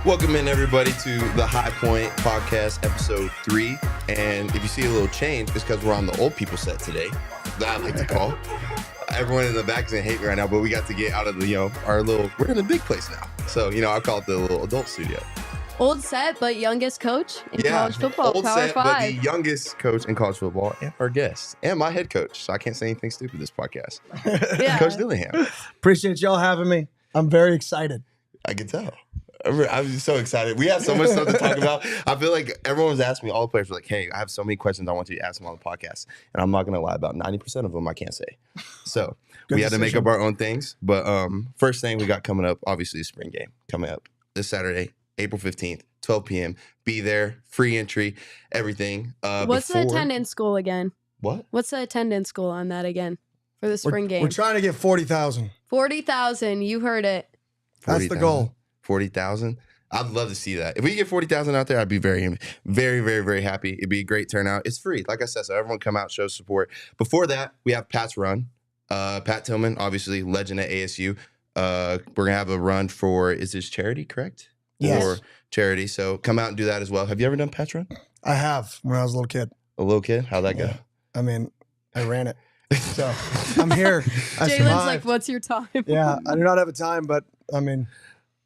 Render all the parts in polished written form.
Welcome in, everybody, to the High Point Podcast, episode 3. And if you see a little change, it's because we're on the old people set today, that I like to call. Everyone in the back is going to hate me right now, but we got to get out of the, our little, we're in a big place now. So, I call it the little adult studio. Old set, but youngest coach in college football. Old Power set, 5. but the youngest coach in college football and our guest and my head coach. So I can't say anything stupid this podcast. Yeah. Coach Dillingham. Appreciate y'all having me. I'm very excited. I can tell. I'm just so excited. We have so much stuff to talk about. I feel like everyone was asking me, all the players were like, hey, I have so many questions I want you to ask them on the podcast. And I'm not going to lie, about 90% of them I can't say. So we had to make up our own things. But first thing we got coming up, obviously, the spring game coming up this Saturday, April 15th, 12 p.m. Be there, free entry, everything. What's the attendance goal again? What? What's the attendance goal on that again for the spring game? We're trying to get 40,000. 40,000. You heard it. 40, That's the goal. 40,000. I'd love to see that. If we get 40,000 out there, I'd be very, very, very, very happy. It'd be a great turnout. It's free, like I said, so everyone come out, show support. Before that, we have Pat's run. Pat Tillman, obviously legend at ASU. We're gonna have a run for, is this charity, correct? Yes. Or charity. So come out and do that as well. Have you ever done Pat's run? I have when I was a little kid. A little kid? How'd that go? I mean, I ran it. So I'm here. I Jalen's survived. like, what's your time? Yeah, I do not have a time, but I mean,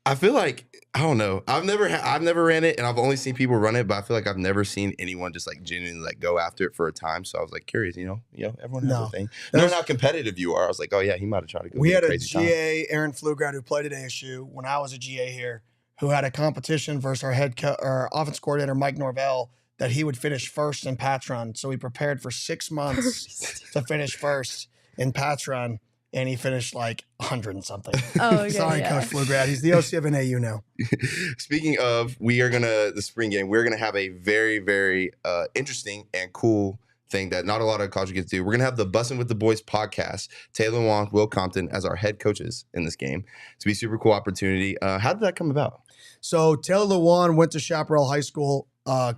I feel like, I don't know. I've never ran it, and I've only seen people run it, but I feel like I've never seen anyone just like genuinely like go after it for a time. So I was like curious, everyone has a thing. Knowing how competitive you are, I was like, oh yeah, he might have tried to go. We had a crazy GA, Aaron Pflugrad, who played at ASU when I was a GA here, who had a competition versus our offense coordinator, Mike Norvell, that he would finish first in Pat's run. So we prepared for 6 months to finish first in Pat's run. And he finished like 100 and something. Oh, okay, Sorry, yeah. Coach Pflugrad. He's the OC of an AU now. Speaking of, the spring game, we're going to have a very, very interesting and cool thing that not a lot of college kids do. We're going to have the Bussin' with the Boys podcast, Taylor Wong, Will Compton as our head coaches in this game. It's going to be a super cool opportunity. How did that come about? So Taylor Lewan went to Chaparral High School.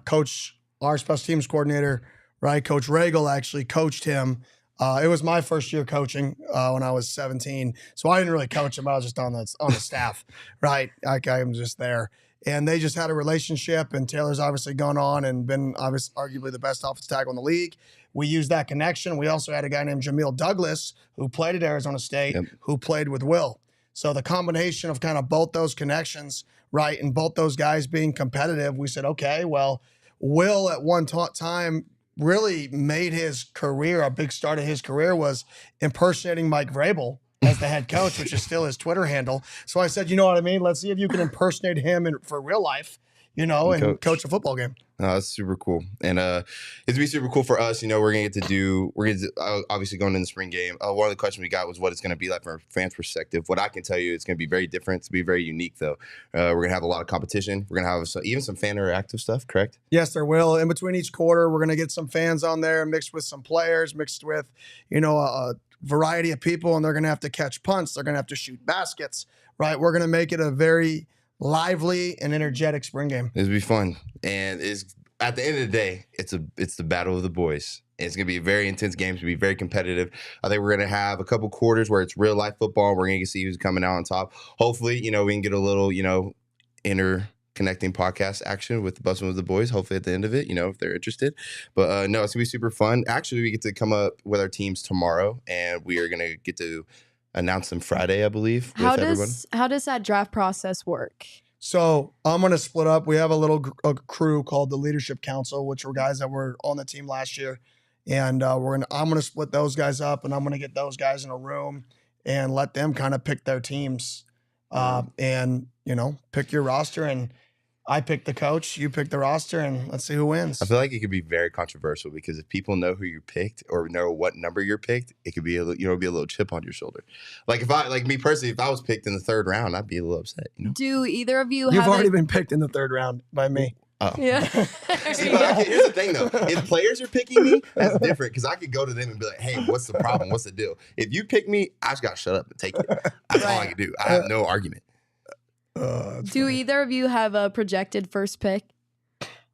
Coach, our special teams coordinator, right? Coach Regal actually coached him. It was my first year coaching when I was 17. So I didn't really coach him. I was just on the staff, right? I was just there. And they just had a relationship, and Taylor's obviously gone on and been arguably the best offensive tackle in the league. We used that connection. We also had a guy named Jamil Douglas who played at Arizona State, who played with Will. So the combination of kind of both those connections, right, and both those guys being competitive, we said, okay, well, Will at one time really made his career, a big start of his career was impersonating Mike Vrabel as the head coach, which is still his Twitter handle. So I said, you know what I mean? Let's see if you can impersonate him for real life, and coach a football game. No, that's super cool. And it's going to be super cool for us. We're going to obviously going into the spring game. One of the questions we got was what it's going to be like from a fan's perspective. What I can tell you, it's going to be very different. It's going to be very unique, though. We're going to have a lot of competition. We're going to have even some fan interactive stuff, correct? Yes, there will. In between each quarter, we're going to get some fans on there mixed with some players, mixed with, a variety of people, and they're going to have to catch punts. They're going to have to shoot baskets, right? We're going to make it a very lively and energetic spring game. It'll be fun, and it's at the end of the day, it's the battle of the boys. It's gonna be a very intense game. It's gonna be very competitive. I think we're gonna have a couple quarters where it's real life football. We're gonna see who's coming out on top. Hopefully, we can get a little, interconnecting podcast action with the Bussin' with the Boys. Hopefully, at the end of it, if they're interested. But no, it's gonna be super fun. Actually, we get to come up with our teams tomorrow, and we are gonna get to announce them Friday, I believe. How does that draft process work? So I'm going to split up. We have a crew called the Leadership Council, which were guys that were on the team last year. And I'm going to split those guys up, and I'm going to get those guys in a room and let them kind of pick their teams and, pick your roster. And I pick the coach, you pick the roster, and let's see who wins. I feel like it could be very controversial because if people know who you picked or know what number you're picked, it could be a little chip on your shoulder. Like me personally, if I was picked in the 3rd round, I'd be a little upset. Do either of you You've already been picked in the 3rd round by me. Oh. Yeah. See, but here's the thing, though. If players are picking me, that's different because I could go to them and be like, hey, what's the problem? What's the deal? If you pick me, I just got to shut up and take it. That's all I can do. I have no argument. Do either of you have a projected first pick?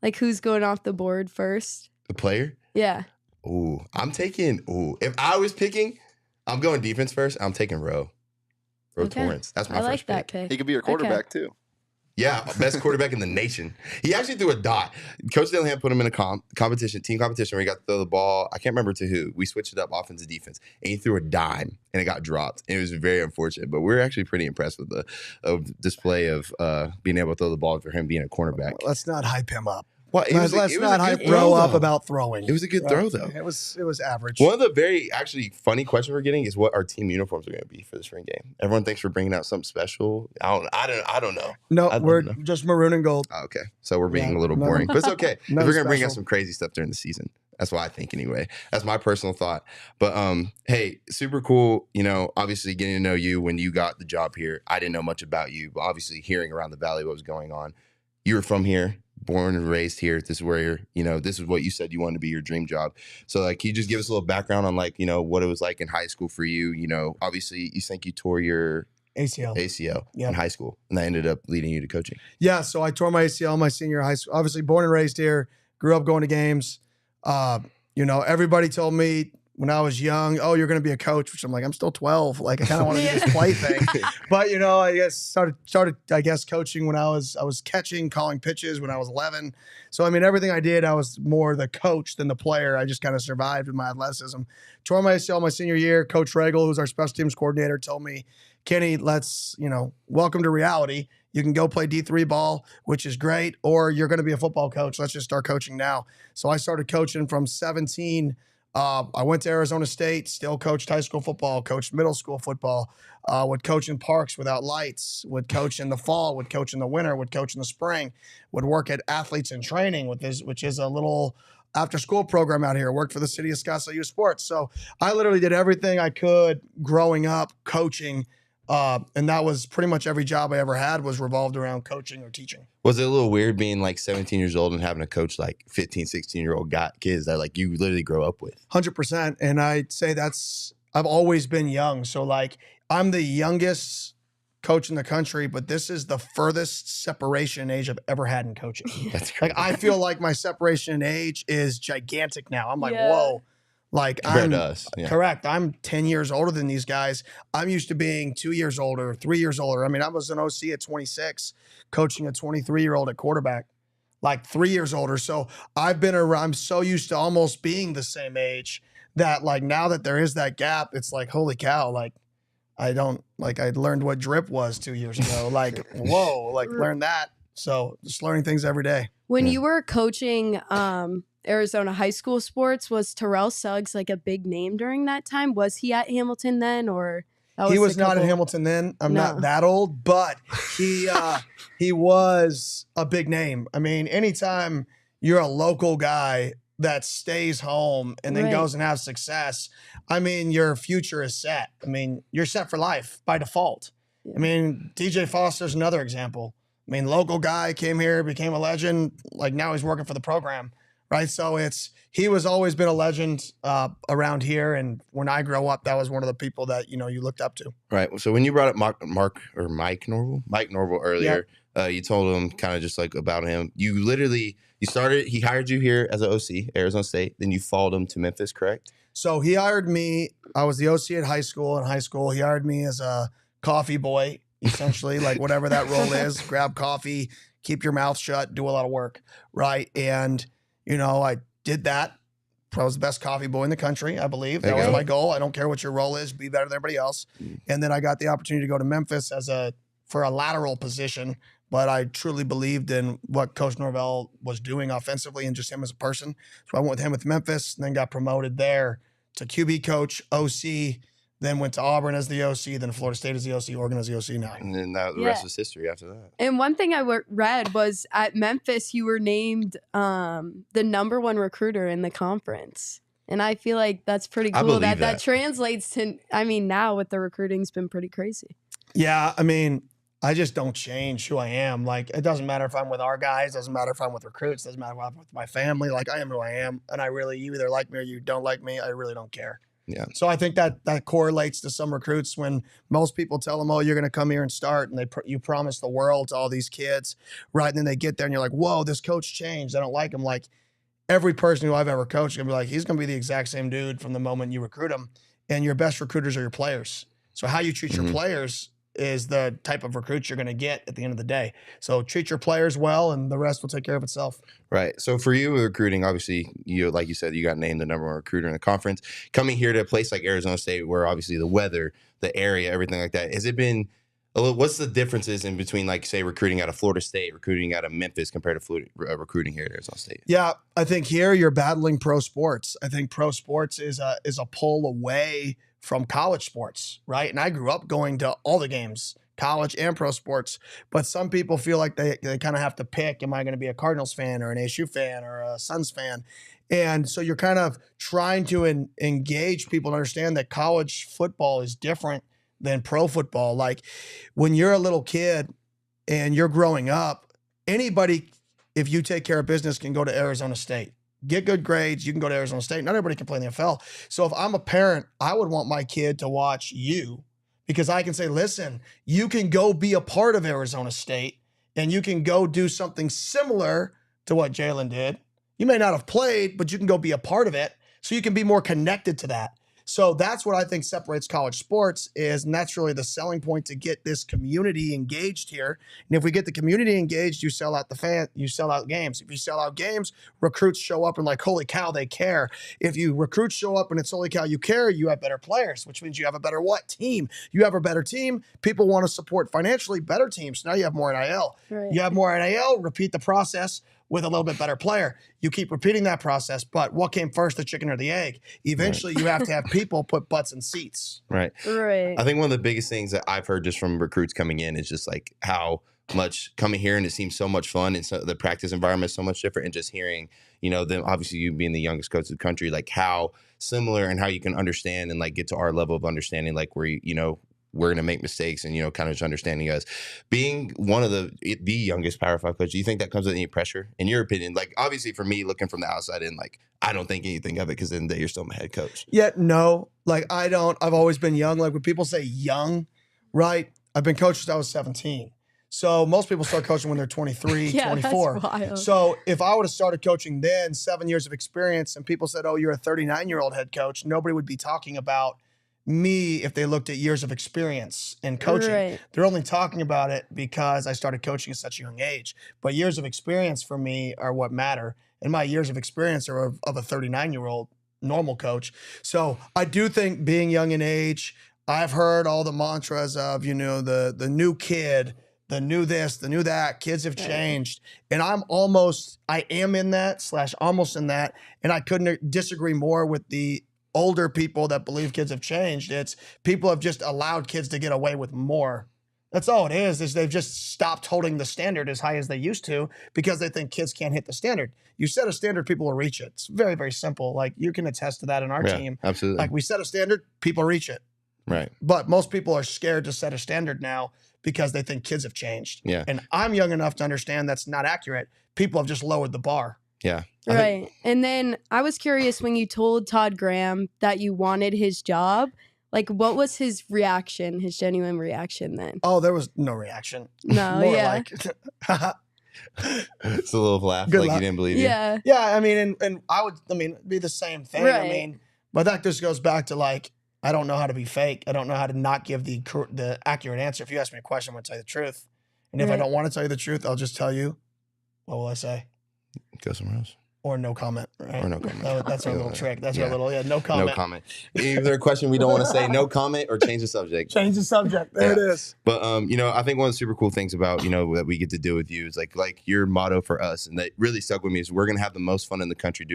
Like who's going off the board first? The player? Yeah. If I was picking, I'm going defense first. I'm taking Roe Okay. Torrance. That's my I first like that pick. pick. He could be your quarterback too. Yeah, best quarterback in the nation. He actually threw a dot. Coach Dillingham put him in a team competition where he got to throw the ball. I can't remember to who. We switched it up, offense and defense, and he threw a dime, and it got dropped. And it was very unfortunate, but we were actually pretty impressed with the display of being able to throw the ball for him being a cornerback. Let's not hype him up. Well, let's not hype bro up about throwing. It was a good throw, though. It was average. One of the very actually funny questions we're getting is what our team uniforms are going to be for the spring game. Everyone thinks we're bringing out something special. I don't know. No, we're just maroon and gold. Oh, okay, so we're being a little boring, but it's okay. We're going to bring out some crazy stuff during the season. That's what I think anyway. That's my personal thought. But hey, super cool. You know, obviously getting to know you when you got the job here. I didn't know much about you, but obviously hearing around the valley what was going on. You were from here, born and raised here. This is where you're, you know, this is what you said you wanted to be your dream job. So like, can you just give us a little background on like, you know, what it was like in high school for you? You know, obviously you think you tore your ACL in high school, and that ended up leading you to coaching. Yeah. So I tore my ACL my senior year of high school. Obviously born and raised here, grew up going to games. You know, everybody told me when I was young, oh, you're going to be a coach, which I'm like, I'm still 12. Like, I kind of want to do this play thing. But, you know, I guess started coaching when I was catching, calling pitches when I was 11. So, I mean, everything I did, I was more the coach than the player. I just kind of survived with my athleticism. Tore my ACL my senior year. Coach Regal, who's our special teams coordinator, told me, Kenny, let's, you know, welcome to reality. You can go play D3 ball, which is great, or you're going to be a football coach. Let's just start coaching now. So I started coaching from 17. I went to Arizona State, still coached high school football, coached middle school football, would coach in parks without lights, would coach in the fall, would coach in the winter, would coach in the spring, would work at Athletes in Training, which is a little after-school program out here. Worked for the city of Scottsdale Youth Sports. So I literally did everything I could growing up coaching. And that was pretty much every job I ever had was revolved around coaching or teaching. Was it a little weird being like 17 years old and having to coach like 15, 16-year-old kids that like you literally grow up with? 100%. And I'd say I've always been young. So like I'm the youngest coach in the country, but this is the furthest separation in age I've ever had in coaching. That's crazy. Like I feel like my separation in age is gigantic now. I'm like, whoa. Like correct. I'm 10 years older than these guys. I'm used to being 2 years older, 3 years older. I mean, I was an OC at 26, coaching a 23-year-old at quarterback, like 3 years older. So I'm so used to almost being the same age that like now that there is that gap, it's like, holy cow, like I learned what drip was 2 years ago. Like, whoa, like learned that. So just learning things every day. When you were coaching, Arizona high school sports, was Terrell Suggs like a big name during that time? Was he at Hamilton then, or he was not at Hamilton then? I'm not that old, but he was a big name. I mean, anytime you're a local guy that stays home and then goes and has success, I mean, your future is set. I mean, you're set for life by default. I mean, DJ Foster's another example. I mean, local guy came here, became a legend. Like now he's working for the program. Right. So he was always been a legend around here. And when I grow up, that was one of the people that, you know, you looked up to. Right. So when you brought up Mike Norville earlier, you told him kind of just like about him. He hired you here as an OC, Arizona State. Then you followed him to Memphis, correct? So he hired me. I was the OC at high school. In high school, he hired me as a coffee boy, essentially, like whatever that role is. Grab coffee, keep your mouth shut, do a lot of work. Right. And you know, I did that. I was the best coffee boy in the country, I believe. That was my goal. I don't care what your role is, be better than everybody else. And then I got the opportunity to go to Memphis for a lateral position, but I truly believed in what Coach Norvell was doing offensively and just him as a person. So I went with him with Memphis and then got promoted there to QB coach, OC, then went to Auburn as the OC, then Florida State as the OC, Oregon as the OC now. And then the rest was history after that. And one thing I read was at Memphis, you were named the #1 recruiter in the conference. And I feel like that's pretty cool. That translates to, I mean, now with the recruiting's been pretty crazy. Yeah, I mean, I just don't change who I am. Like, it doesn't matter if I'm with our guys, doesn't matter if I'm with recruits, doesn't matter if I'm with my family. Like, I am who I am. And you either like me or you don't like me. I really don't care. Yeah. So I think that correlates to some recruits when most people tell them, oh, you're going to come here and start. And you promise the world to all these kids, right? And then they get there and you're like, whoa, this coach changed. I don't like him. Like every person who I've ever coached is going to be like, he's going to be the exact same dude from the moment you recruit him. And your best recruiters are your players. So how you treat your players is the type of recruit you're going to get at the end of the day. So treat your players well, and the rest will take care of itself. Right. So for you with recruiting, obviously, like you said, you got named the #1 recruiter in the conference. Coming here to a place like Arizona State, where obviously the weather, the area, everything like that, has it been? What's the differences in between, like, say, recruiting out of Florida State, recruiting out of Memphis compared to recruiting here at Arizona State? Yeah, I think here you're battling pro sports. I think pro sports is a pull away from college sports, right? And I grew up going to all the games, college and pro sports. But some people feel like they kind of have to pick, am I going to be a Cardinals fan or an ASU fan or a Suns fan? And so you're kind of trying to engage people to understand that college football is different than pro football. Like when you're a little kid and you're growing up, anybody, if you take care of business, can go to Arizona State. Get good grades, you can go to Arizona State. Not everybody can play in the NFL. So if I'm a parent, I would want my kid to watch you because I can say, listen, you can go be a part of Arizona State and you can go do something similar to what Jalen did. You may not have played, but you can go be a part of it so you can be more connected to that. So that's what I think separates college sports and that's really the selling point to get this community engaged here. And if we get the community engaged, you sell out you sell out games. If you sell out games, recruits show up and like, holy cow, they care. If you recruits show up and it's holy cow, you care, you have better players, which means you have a better team. You have a better team. People want to support financially better teams. Now you have more NIL. Right. You have more NIL, repeat the process with a little bit better player. You keep repeating that process, but what came first, the chicken or the egg? Eventually, you have to have people put butts in seats. Right. I think one of the biggest things that I've heard just from recruits coming in is just like how much coming here and it seems so much fun and so the practice environment is so much different and just hearing, them, obviously you being the youngest coach of the country, like how similar and how you can understand and like get to our level of understanding, like where, we're going to make mistakes and, kind of just understanding us. Being one of the youngest Power 5 coach, do you think that comes with any pressure? In your opinion, like obviously for me, looking from the outside in, like I don't think anything of it because then you're still my head coach. Yeah, no. Like I don't. I've always been young. Like when people say young, right? I've been coached since I was 17. So most people start coaching when they're 23, 24. That's wild. So if I would have started coaching then, 7 years of experience, and people said, oh, you're a 39-year-old head coach, nobody would be talking about me if they looked at years of experience in coaching. Right. They're only talking about it because I started coaching at such a young age. But years of experience for me are what matter. And my years of experience are of a 39-year-old normal coach. So I do think being young in age, I've heard all the mantras of, the new kid, the new this, the new that, kids have changed. And I am in that / almost in that. And I couldn't disagree more with the older people that believe kids have changed. It's people have just allowed kids to get away with more. That's all it is they've just stopped holding the standard as high as they used to because they think kids can't hit the standard. You set a standard, people will reach it. It's very, very simple. Like you can attest to that in our team. Absolutely. Like we set a standard, people reach it. Right. But most people are scared to set a standard now because they think kids have changed. Yeah. And I'm young enough to understand that's not accurate. People have just lowered the bar. Yeah. Right. And then I was curious when you told Todd Graham that you wanted his job, like what was his reaction, his genuine reaction then? Oh, there was no reaction. No, More yeah. like it's a little laugh, good like laugh. You didn't believe Yeah. you. Yeah, I mean, and it'd be the same thing. Right. I mean, but that just goes back to like, I don't know how to be fake. I don't know how to not give the accurate answer. If you ask me a question, I'm going to tell you the truth. And if I don't want to tell you the truth, I'll just tell you, what will I say? Go somewhere else. Or no comment, right? Or no comment. That's our little trick. That's our little, no comment. No comment. Either a question we don't want to say, no comment, or change the subject. Change the subject. There it is. But, I think one of the super cool things about, that we get to do with you is like your motto for us, and that really stuck with me, is we're going to have the most fun in the country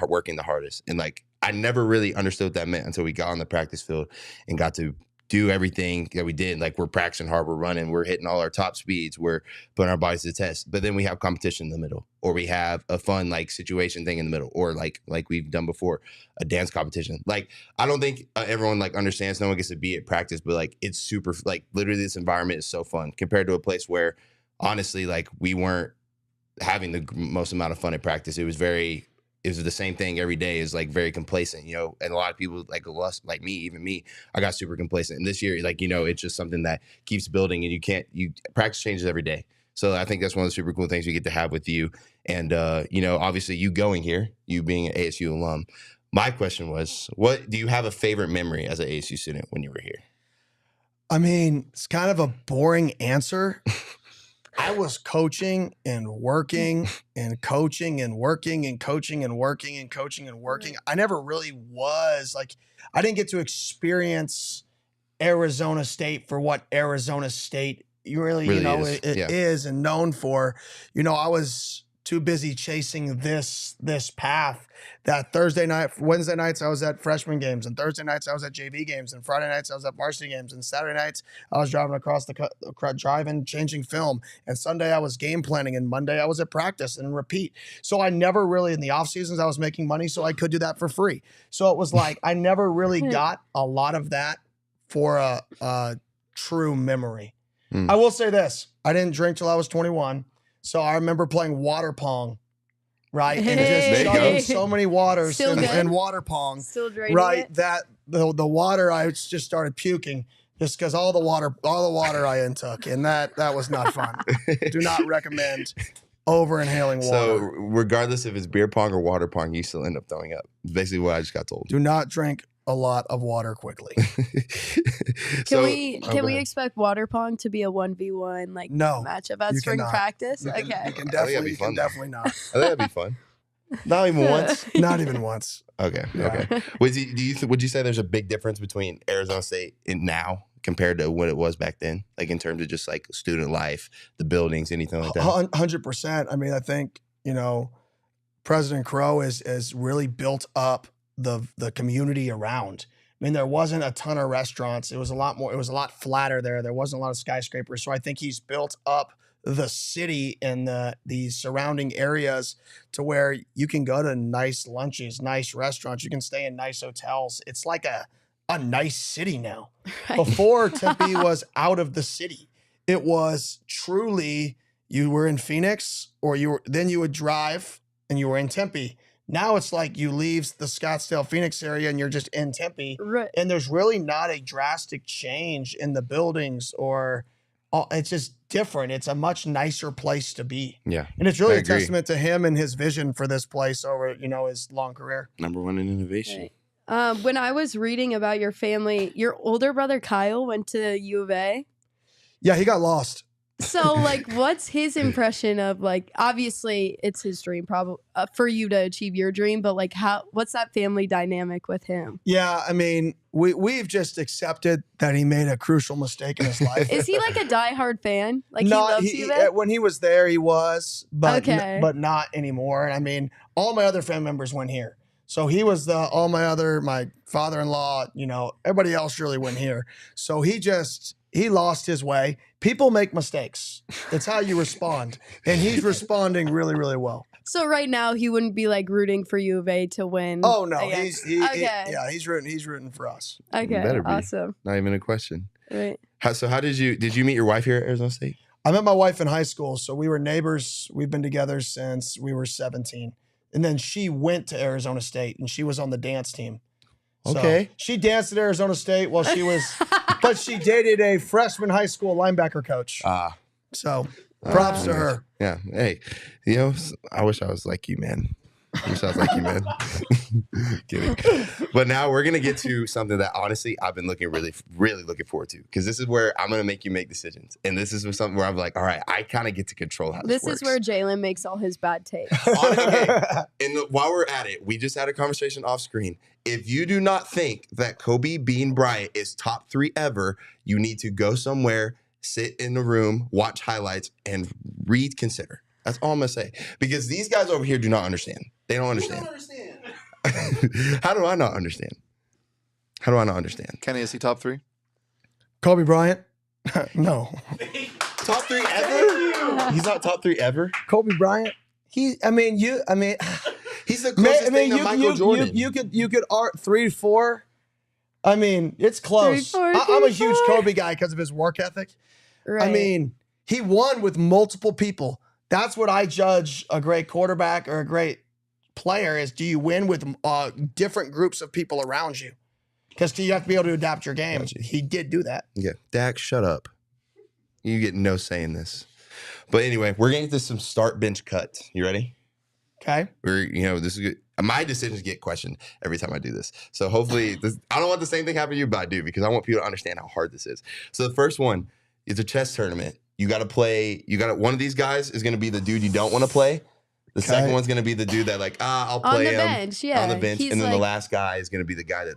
working the hardest. And like, I never really understood what that meant until we got on the practice field and got to do everything that we did. Like we're practicing hard, we're running, we're hitting all our top speeds, we're putting our bodies to the test. But then we have competition in the middle, or we have a fun like situation thing in the middle, or like we've done before, a dance competition. Like I don't think everyone like understands. No one gets to be at practice, but like it's super. Like literally, this environment is so fun compared to a place where honestly, like we weren't having the most amount of fun at practice. It was the same thing every day. Is like very complacent, and a lot of people like me, even me, I got super complacent. And this year, like, it's just something that keeps building, and practice changes every day. So I think that's one of the super cool things we get to have with you. And, obviously you going here, you being an ASU alum, my question was, what do you have a favorite memory as an ASU student when you were here? I mean, it's kind of a boring answer. I was coaching and working and coaching and working and coaching and working and coaching and working. I never really was like, I didn't get to experience Arizona State for what Arizona State really is and known for. I was too busy chasing this path that Wednesday nights I was at freshman games, and Thursday nights I was at JV games, and Friday nights I was at varsity games, and Saturday nights I was driving across driving, changing film, and Sunday I was game planning, and Monday I was at practice and repeat. So I never really, in the off seasons, I was making money, so I could do that for free. So it was like I never really got a lot of that for a true memory. I will say this: I didn't drink till I was 21. So I remember playing water pong, right? And just chugging so many waters and water pong, right? It? That the water, I just started puking just because all the water I intook, and that was not fun. Do not recommend over inhaling water. So regardless if it's beer pong or water pong, you still end up throwing up. Basically, what I just got told. Do not drink a lot of water quickly. Can we expect water pong to be a 1v1 matchup at spring practice? You can definitely not. I think that'd be fun. Not even once. Not even once. Okay. Yeah. Okay. Would you say there's a big difference between Arizona State and now compared to what it was back then? Like in terms of just like student life, the buildings, anything like that? 100%. I mean, I think, President Crow has really built up the community around. I mean, there wasn't a ton of restaurants. It was a lot flatter there. There wasn't a lot of skyscrapers. So I think he's built up the city and the surrounding areas to where you can go to nice lunches, nice restaurants. You can stay in nice hotels. It's like a nice city now. Right. Before, Tempe was out of the city. It was truly, you were in Phoenix then you would drive and you were in Tempe. Now it's like you leave the Scottsdale, Phoenix area and you're just in Tempe. Right. And there's really not a drastic change in the buildings it's just different. It's a much nicer place to be. Yeah. And it's really a testament to him and his vision for this place over, his long career. Number one in innovation. Right. When I was reading about your family, your older brother Kyle went to U of A. Yeah, he got lost. So, what's his impression of, obviously it's his dream probably for you to achieve your dream, but what's that family dynamic with him? Yeah, I mean, we've just accepted that he made a crucial mistake in his life. Is he a diehard fan? He loves you? When he was there, he was, but not anymore. And I mean, all my other family members went here. So he was my father-in-law, everybody else really went here. So he lost his way. People make mistakes. It's how you respond. And he's responding really, really well. So right now he wouldn't be rooting for U of A to win. Oh no. He's rooting for us. Okay. Awesome. Not even a question. Right. How did you meet your wife here at Arizona State? I met my wife in high school. So we were neighbors. We've been together since we were 17. And then she went to Arizona State and she was on the dance team. Okay. So she danced at Arizona State while she was, but she dated a freshman high school linebacker coach. So props to her. Yeah. Hey, I wish I was like you, man. Kidding. But now we're going to get to something that honestly I've been really, really looking forward to, because this is where I'm going to make you make decisions. And this is something where I'm like, all right, I kind of get to control how this works. This is where Jalen makes all his bad takes. While we're at it, we just had a conversation off screen. If you do not think that Kobe Bean Bryant is top 3 ever, you need to go somewhere, sit in the room, watch highlights, and reconsider. That's all I'm going to say. Because these guys over here do not understand. They don't understand. How do I not understand? Kenny, is he top 3? Kobe Bryant? No. Top 3 ever? He's not top 3 ever? Kobe Bryant? He's the closest thing to Michael Jordan. You could 3 to 4. I mean, it's close. 3, 4, I'm a huge Kobe guy because of his work ethic. Right. I mean, he won with multiple people. That's what I judge a great quarterback or a great player is. Do you win with different groups of people around you? Because you have to be able to adapt your game. He did do that. Yeah. Dak, shut up. You get no say in this. But anyway, we're getting to some start bench cuts. You ready? Okay. This is good. My decisions get questioned every time I do this. So hopefully, I don't want the same thing happen to you, but I do because I want people to understand how hard this is. So the first one is a chess tournament. You got to play. One of these guys is going to be the dude you don't want to play. The second one's going to be the dude that I'll play him on the bench. And then the last guy is going to be the guy that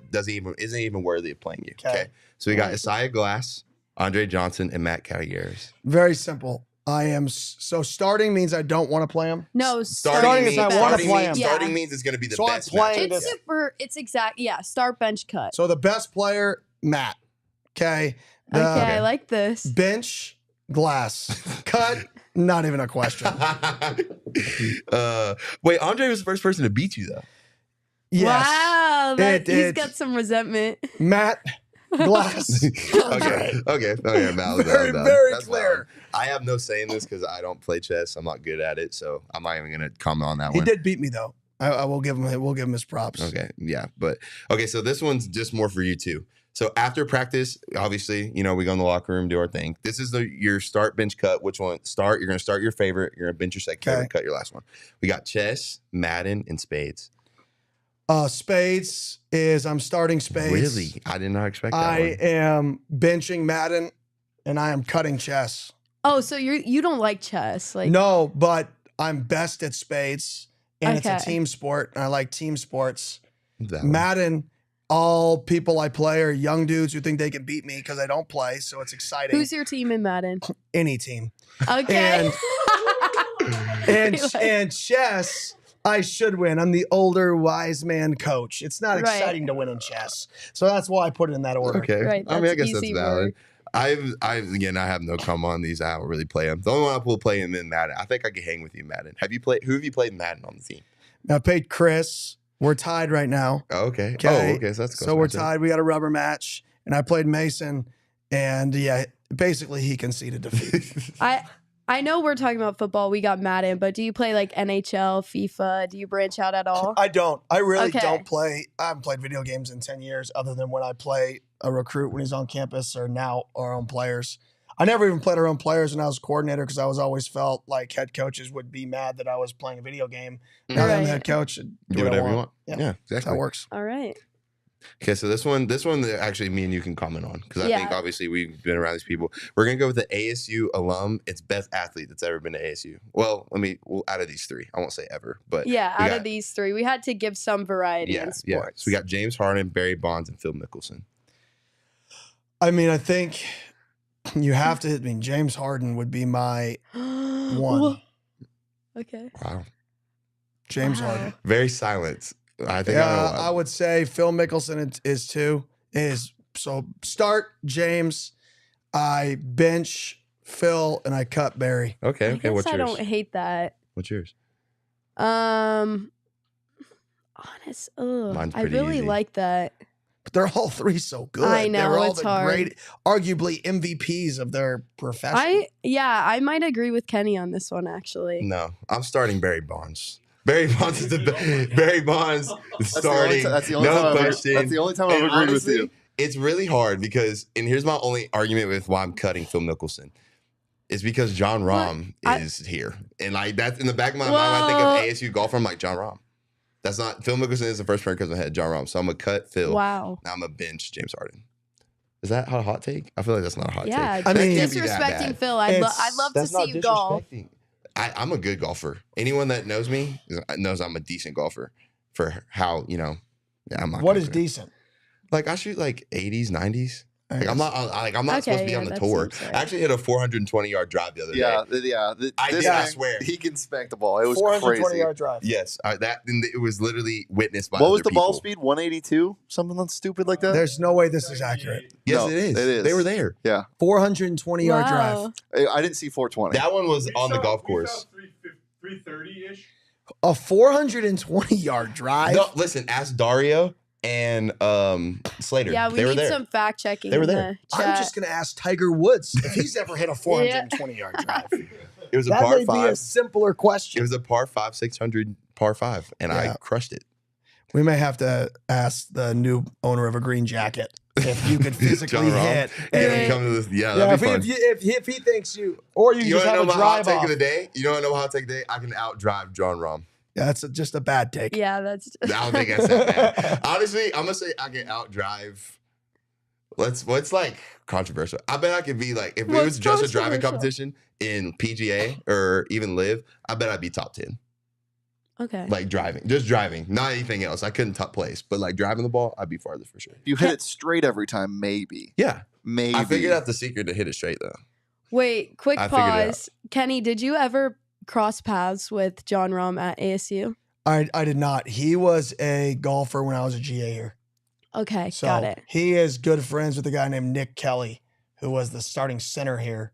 isn't even worthy of playing you. Okay. So we got Isaiah Glass, Andre Johnson, and Matt Caligueras. Very simple. Starting means I don't want to play him. No, starting means I want to play him. Starting means it's going to be the best. It's exact. Yeah, start, bench, cut. So the best player, Matt. Okay. I like this. Bench, Glass. Cut, not even a question. Wait, Andre was the first person to beat you, though. Yes. Wow, he's got some resentment. Matt, Glass. Okay. Mal, very That's clear. Valid. I have no say in this because I don't play chess. I'm not good at it, so I'm not even gonna comment on that one. He did beat me though. I will give him. We'll give him his props. Okay, yeah, but okay. So this one's just more for you too. So after practice, obviously, we go in the locker room, do our thing. This is your start, bench, cut. Which one? Start. You're gonna start your favorite. You're gonna bench your second favorite. Cut your last one. We got chess, Madden, and spades. Spades is I'm starting spades. Really? I did not expect that. I am benching Madden, and I am cutting chess. Oh, so you don't like chess? No, but I'm best at spades, and it's a team sport, and I like team sports. Madden, all people I play are young dudes who think they can beat me because I don't play, so it's exciting. Who's your team in Madden? Any team. Okay. And chess, I should win. I'm the older, wise man coach. It's not exciting to win in chess. So that's why I put it in that order. Okay. Right, I mean, I guess that's valid. I have no comment on these. I don't really play them. The only one I will play them in Madden. I think I could hang with you, Madden. Who have you played Madden on the team? I played Chris. We're tied right now. Oh, okay. Okay. So that's so we're tied. We got a rubber match, and I played Mason, and basically he conceded defeat. I know we're talking about football. We got Madden, but do you play NHL, FIFA? Do you branch out at all? I don't. I really don't play. I haven't played video games in 10 years other than when I play a recruit when he's on campus or now our own players. I never even played our own players when I was coordinator because I always felt like head coaches would be mad that I was playing a video game. Now that I'm the head coach, do whatever you want. Yeah, exactly. That's how it works. All right. Okay, so this one actually me and you can comment on because I think obviously we've been around these people. We're gonna go with the ASU alum. It's best athlete that's ever been to ASU. Well, out of these three, I won't say ever, but out of these three, we had to give some variety in sports. Yeah. So we got James Harden, Barry Bonds, and Phil Mickelson. I mean, I think you have to. I mean, James Harden would be my one. Okay. Wow. James Harden. Very silent. I think I would say Phil Mickelson is two. So start James, I bench Phil, and I cut Barry. Okay. What's yours? I don't hate that. What's yours? Mine's I really easy. Like that. But they're all three so good. I know, they're all it's hard. Great, arguably MVPs of their profession. I might agree with Kenny on this one actually. No, I'm starting Barry Bonds. Barry Bonds is Barry Bonds starting. That's the only time I've agreed with you. It's really hard because, and here's my only argument with why I'm cutting Phil Mickelson. It's because John Rahm is here. And that's in the back of my mind when I think of ASU golfer, I'm like, John Rahm. That's not, Phil Mickelson is the first person because I had John Rahm. So I'm going to cut Phil. Wow. Now I'm going to bench James Harden. Is that a hot take? I feel like that's not a hot take. I mean, disrespecting Phil. I'd love to see you golf. I'm a good golfer. Anyone that knows me knows I'm a decent golfer for how, I'm not. What is decent? I shoot 80s, 90s. I'm not supposed to be on the tour. I actually hit a 420-yard drive the other day. I swear. He can spank the ball. It was 420-yard drive. Yes. It was literally witnessed by What was the people. ball speed? 182? Something that's stupid like that? There's no way this is accurate. Yes, it is. It is. They were there. Yeah. 420-yard drive. I didn't see 420. That one was on the golf course. 330-ish. A 420-yard drive? No, lissn, ask Dario and Slater. Yeah, we need some fact checking. They were there. I'm just going to ask Tiger Woods if he's ever hit a 420-yard drive. It was a par 5. That may be a simpler question. It was a par 5, 600 par 5, and I crushed it. We may have to ask the new owner of a green jacket if you could physically hit. And come to this. That'd be fun. If he thinks you, or you just have a drive off. You don't know my hot take of the day? I can outdrive John Rahm. Yeah, that's just a bad take. Yeah, that's. I don't think that's that bad. Honestly, I'm gonna say I can outdrive. What's like controversial? I bet I could be like, if it was just a driving competition in PGA or even Live, I bet I'd be top 10. Okay. Like just driving, not anything else. I couldn't top place, but like driving the ball, I'd be farther for sure. You hit it straight every time, maybe. Yeah, maybe. I figured out the secret to hit it straight though. Wait, quick pause. Kenny, did you ever cross paths with John Rahm at ASU? I did not. He was a golfer when I was a GA here. Okay, So got it. he is good friends with a guy named Nick Kelly, who was the starting center here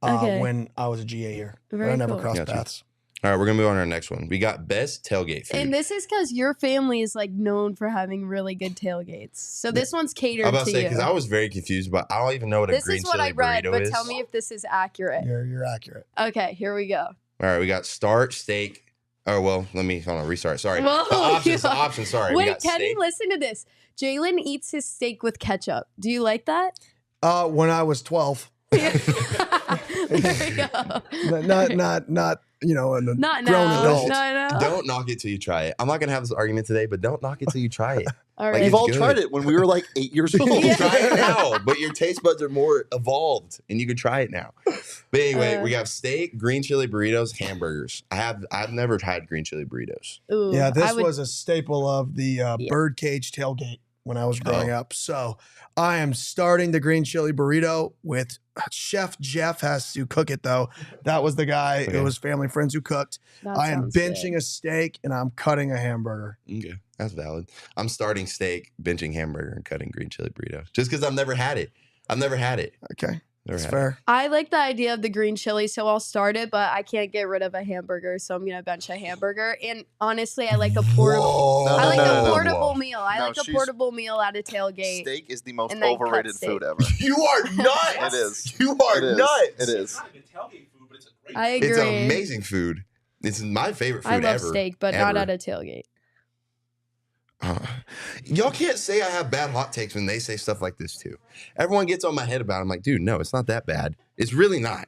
when I was a GA here. Very but I never cool. crossed paths. All right, we're gonna move on to our next one. We got best tailgate food. And this is because your family is like known for having really good tailgates. So this one's catered I'm about to to say, you. because I was very confused, but I don't even know what a green This is what I chili read, burrito but is. tell me if this is accurate. You're accurate. Okay, here we go. All right, we got start, steak. Oh, well, let me restart. Sorry. Whoa, the options, sorry. We Wait, got Kenny, steak. listen to this. Jalen eats his steak with ketchup. Do you like that? When I was 12. There we go. Not Not grown now. adult. No. Don't knock it till you try it. I'm not going to have this argument today, but don't knock it till you try it. All Like, right. We've all good. tried it when we were like 8 years old. Try it now, but your taste buds are more evolved, and you can try it now. But anyway, we have steak, green chili burritos, hamburgers. I've never had green chili burritos. Ooh, Yeah, this was a staple of the birdcage tailgate when I was growing up. So I am starting the green chili burrito with Chef Jeff has to cook it though. That was the guy. Okay. It was family friends who cooked. That I am sounds benching good. a steak and I'm cutting a hamburger. Okay, that's valid. I'm starting steak, benching hamburger, and cutting green chili burrito. Just because I've never had it. Okay, Never that's had fair. I like the idea of the green chili, so I'll start it, but I can't get rid of a hamburger, so I'm gonna bench a hamburger. And honestly, I like a portable. Whoa. I like No. a portable meal. I No, like a she's- portable meal at a tailgate. Steak is the most And then cut overrated steak. food ever. You are nuts. It is. You are It is. nuts. It is. It's not a good tailgate food, but it's a great I agree. It's amazing food. It's my favorite food I love ever. steak, but not ever. at a tailgate. Y'all can't say I have bad hot takes when they say stuff like this too. Everyone gets on my head about it. I'm like, dude, no, it's not that bad. It's really not.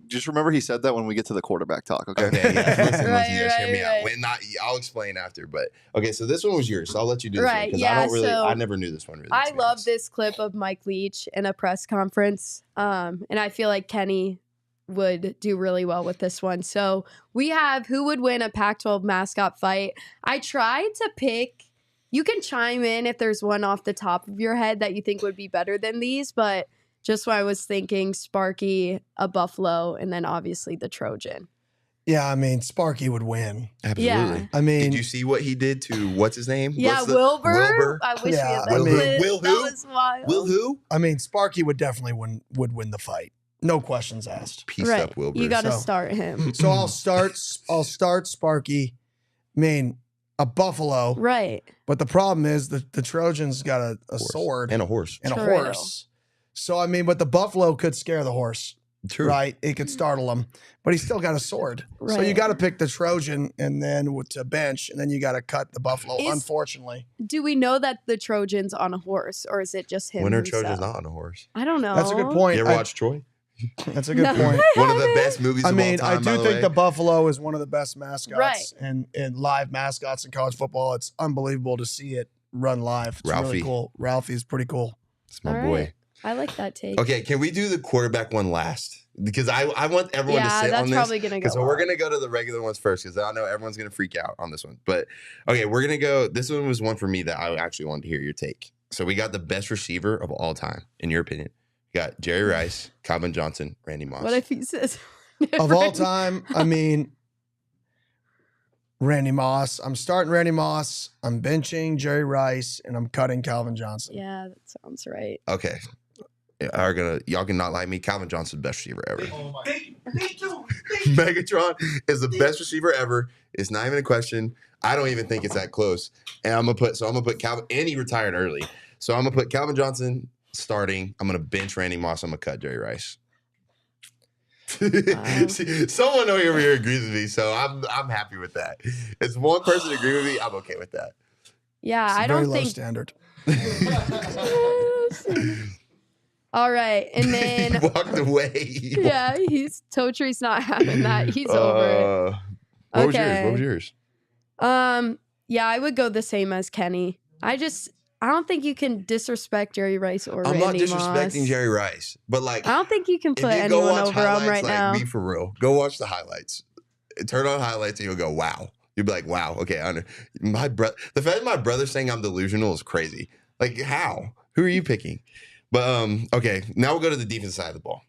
Just remember he said that when we get to the quarterback talk, okay? Okay, yeah. Listen, Right, just hear me out. right. I'll explain after. But okay, so this one was yours. So I'll let you do this Right, one because yeah, I never knew this one really. I to be love honest. this clip of Mike Leach in a press conference, and I feel like Kenny would do really well with this one. So we have who would win a Pac-12 mascot fight. I tried to pick. You can chime in if there's one off the top of your head that you think would be better than these, but just what I was thinking, Sparky, a Buffalo, and then obviously the Trojan. Yeah, I mean Sparky would win. Absolutely. Yeah. I mean, Did you see what he did to what's his name? Yeah, What's the- Wilbur. Wilbur. I wish Yeah, we had I that mean- clip. Will That who? was wild. Will who? I mean Sparky would definitely win the fight. No questions asked. Pieced Right. up Wilbur. You got to So- start him. So I'll start Sparky. I mean a buffalo. Right. But the problem is the Trojans got a Horse. sword and a horse. and a True. horse. So I mean, but the buffalo could scare the horse, True. right? It could startle him, but he's still got a sword. So you Right. got to pick the Trojan and then to bench, and then you got to cut the buffalo. Is- Unfortunately, Do we know that the Trojan's on a horse, or is it just him? When are himself? Trojans not on a horse? I don't know. that's a good point. You ever I- watch Troy? That's a good No. point. One of the best movies I of mean, all time. I by do the think way. the buffalo is one of the best mascots Right. and live mascots in college football. It's unbelievable to see it run live. It's really Ralphie. cool. Ralphie's pretty cool. It's my All boy. right. I like that take. Okay, can we do the quarterback one last? Because I want everyone to Yeah, sit that's on this. probably gonna go. So we're long. gonna go to the regular ones first because I know everyone's gonna freak out on this one. But okay, we're gonna go. This one was one for me that I actually wanted to hear your take. So we got the best receiver of all time, in your opinion. We got Jerry Rice, Calvin Johnson, Randy Moss. What if he says Of all time, I mean, Randy Moss. I'm starting Randy Moss. I'm benching Jerry Rice, and I'm cutting Calvin Johnson. Yeah, that sounds right. Okay, y'all can not like me. Calvin Johnson's the best receiver ever. Oh my. Thank you. Megatron is the best receiver ever. It's not even a question. I don't even think it's that close. And I'm gonna put Calvin, and he retired early. So I'm gonna put Calvin Johnson starting. I'm gonna bench Randy Moss. I'm gonna cut Jerry Rice. Wow. See, someone over here agrees with me, so I'm happy with that. It's one person agree with me. I'm okay with that. Yeah, It's a I very don't low think. standard. All right, and then Walked away. yeah, Totree's not having that. He's over it. What was yours? Okay. What was yours? Yeah, I would go the same as Kenny. I don't think you can disrespect Jerry Rice or I'm Randy not disrespecting Moss. Jerry Rice, but like, I don't think you can if put you go anyone watch over him highlights, right now. be for real. Go watch the highlights. Turn on highlights and you'll go, wow. You'll be like, wow, okay, my brother. The fact that my brother's saying I'm delusional is crazy. Like, how? Who are you picking? But okay, now we'll go to the defense side of the ball.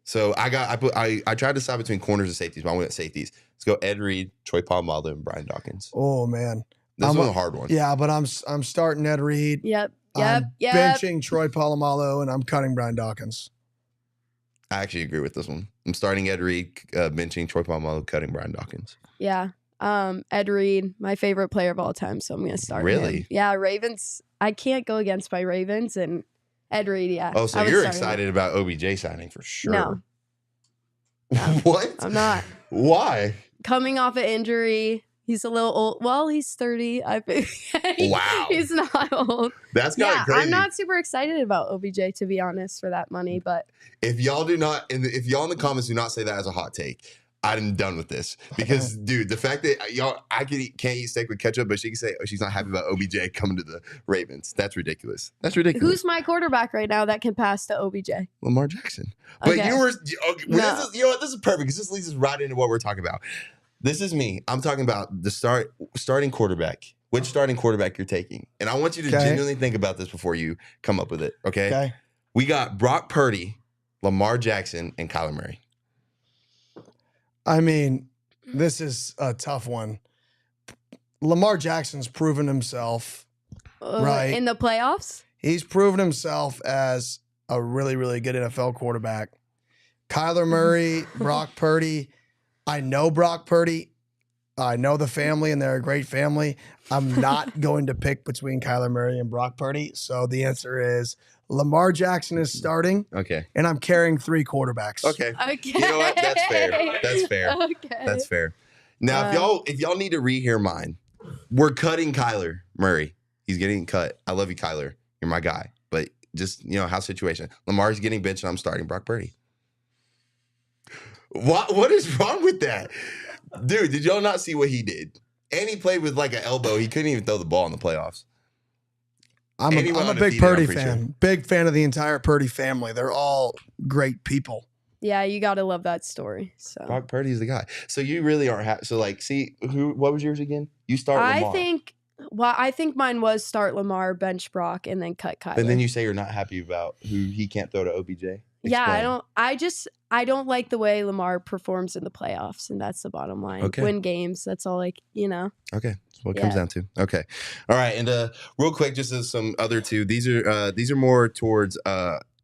So I tried to decide between corners and safeties, but I went with safeties. Let's go Ed Reed, Troy Polamalu, and Brian Dawkins. Oh man, This was a hard one. Yeah, but I'm starting Ed Reed. Yep. I'm benching Troy Polamalu, and I'm cutting Brian Dawkins. I actually agree with this one. I'm starting Ed Reed, benching Troy Polamalu, cutting Brian Dawkins. Yeah. Ed Reed, my favorite player of all time, so I'm gonna start Really? him. Yeah, Ravens. I can't go against my Ravens, and Ed Reed. Yeah. Oh, so you're excited about OBJ signing for sure? No. What? I'm not. Why? Coming off an injury, he's a little old. Well, he's 30. Wow. He's not old. That's kind of crazy. I'm not super excited about OBJ, to be honest, for that money. But if y'all do not, if y'all in the comments do not say that as a hot take, I'm done with this. Because, dude, the fact that y'all, can't eat steak with ketchup, but she can say she's not happy about OBJ coming to the Ravens. That's ridiculous. That's ridiculous. Who's my quarterback right now that can pass to OBJ? Lamar Jackson. But Okay. you were, No. this is perfect because this leads us right into what we're talking about. This is me. I'm talking about the starting quarterback. Which starting quarterback you're taking. And I want you to genuinely think about this before you come up with it, okay? We got Brock Purdy, Lamar Jackson, and Kyler Murray. I mean, this is a tough one. Lamar Jackson's proven himself, right? In the playoffs? He's proven himself as a really, really good NFL quarterback. Kyler Murray, Brock Purdy. I know Brock Purdy. I know the family, and they're a great family. I'm not going to pick between Kyler Murray and Brock Purdy. So the answer is Lamar Jackson is starting. Okay. And I'm carrying 3 quarterbacks. Okay. Okay. You know what? That's fair. That's fair. Okay. That's fair. Now, if y'all need to rehear mine, we're cutting Kyler Murray. He's getting cut. I love you, Kyler. You're my guy. But just, house situation. Lamar's getting benched, and I'm starting Brock Purdy. What is wrong with that? Dude, did y'all not see what he did? And he played with like an elbow. He couldn't even throw the ball in the playoffs. I'm a big Purdy fan. Sure. Big fan of the entire Purdy family. They're all great people. Yeah, you got to love that story. So Brock Purdy's the guy. So you really aren't happy. So what was yours again? You start Lamar. I think mine was start Lamar, bench Brock, and then cut Kyler. And then you say you're not happy about who he can't throw to OBJ? Yeah, I don't like the way Lamar performs in the playoffs, and that's the bottom line. Okay. Win games, that's all Okay. That's what it comes down to. Okay. All right. And real quick, just as some other two, these are more towards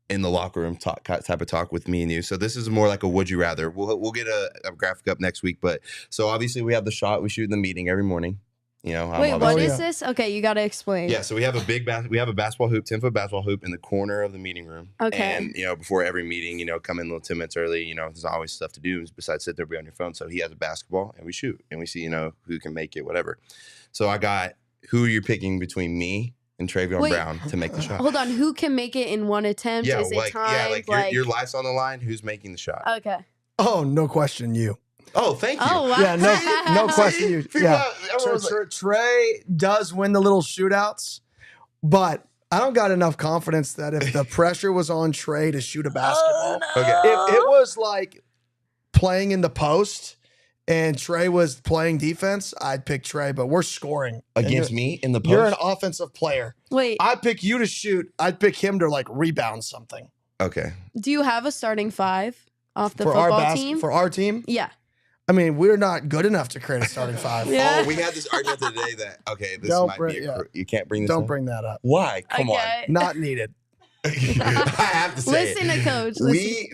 in the locker room type of talk with me and you. So this is more like a would you rather. We'll get a graphic up next week, but so obviously we have the shot we shoot in the meeting every morning. Wait, what is this? Okay, you got to explain. Yeah, so we have a basketball hoop, 10-foot basketball hoop in the corner of the meeting room. Okay. And, before every meeting, come in a little 10 minutes early, there's always stuff to do besides sit there, be on your phone. So he has a basketball and we shoot and we see, who can make it, whatever. So I got, who are you picking between me and Travion Brown to make the shot? Hold on, who can make it in one attempt? Yeah, is it timed? Your life's on the line, who's making the shot? Okay. Oh, no question, you. Oh, thank you. Oh, wow. Yeah, no question. You. Yeah. So Trey does win the little shootouts, but I don't got enough confidence that if the pressure was on Trey to shoot a basketball, if it was like playing in the post and Trey was playing defense, I'd pick Trey, but we're scoring. Against me in the post? You're an offensive player. Wait. I'd pick you to shoot. I'd pick him to like rebound something. Okay. Do you have a starting 5 off the football team? For our team? Yeah. I mean, we're not good enough to create a starting 5. Yeah. Oh, we had this argument today that, this you can't bring this Don't up? bring that up. Why? Come on. Not needed. I have to say Listen to Coach.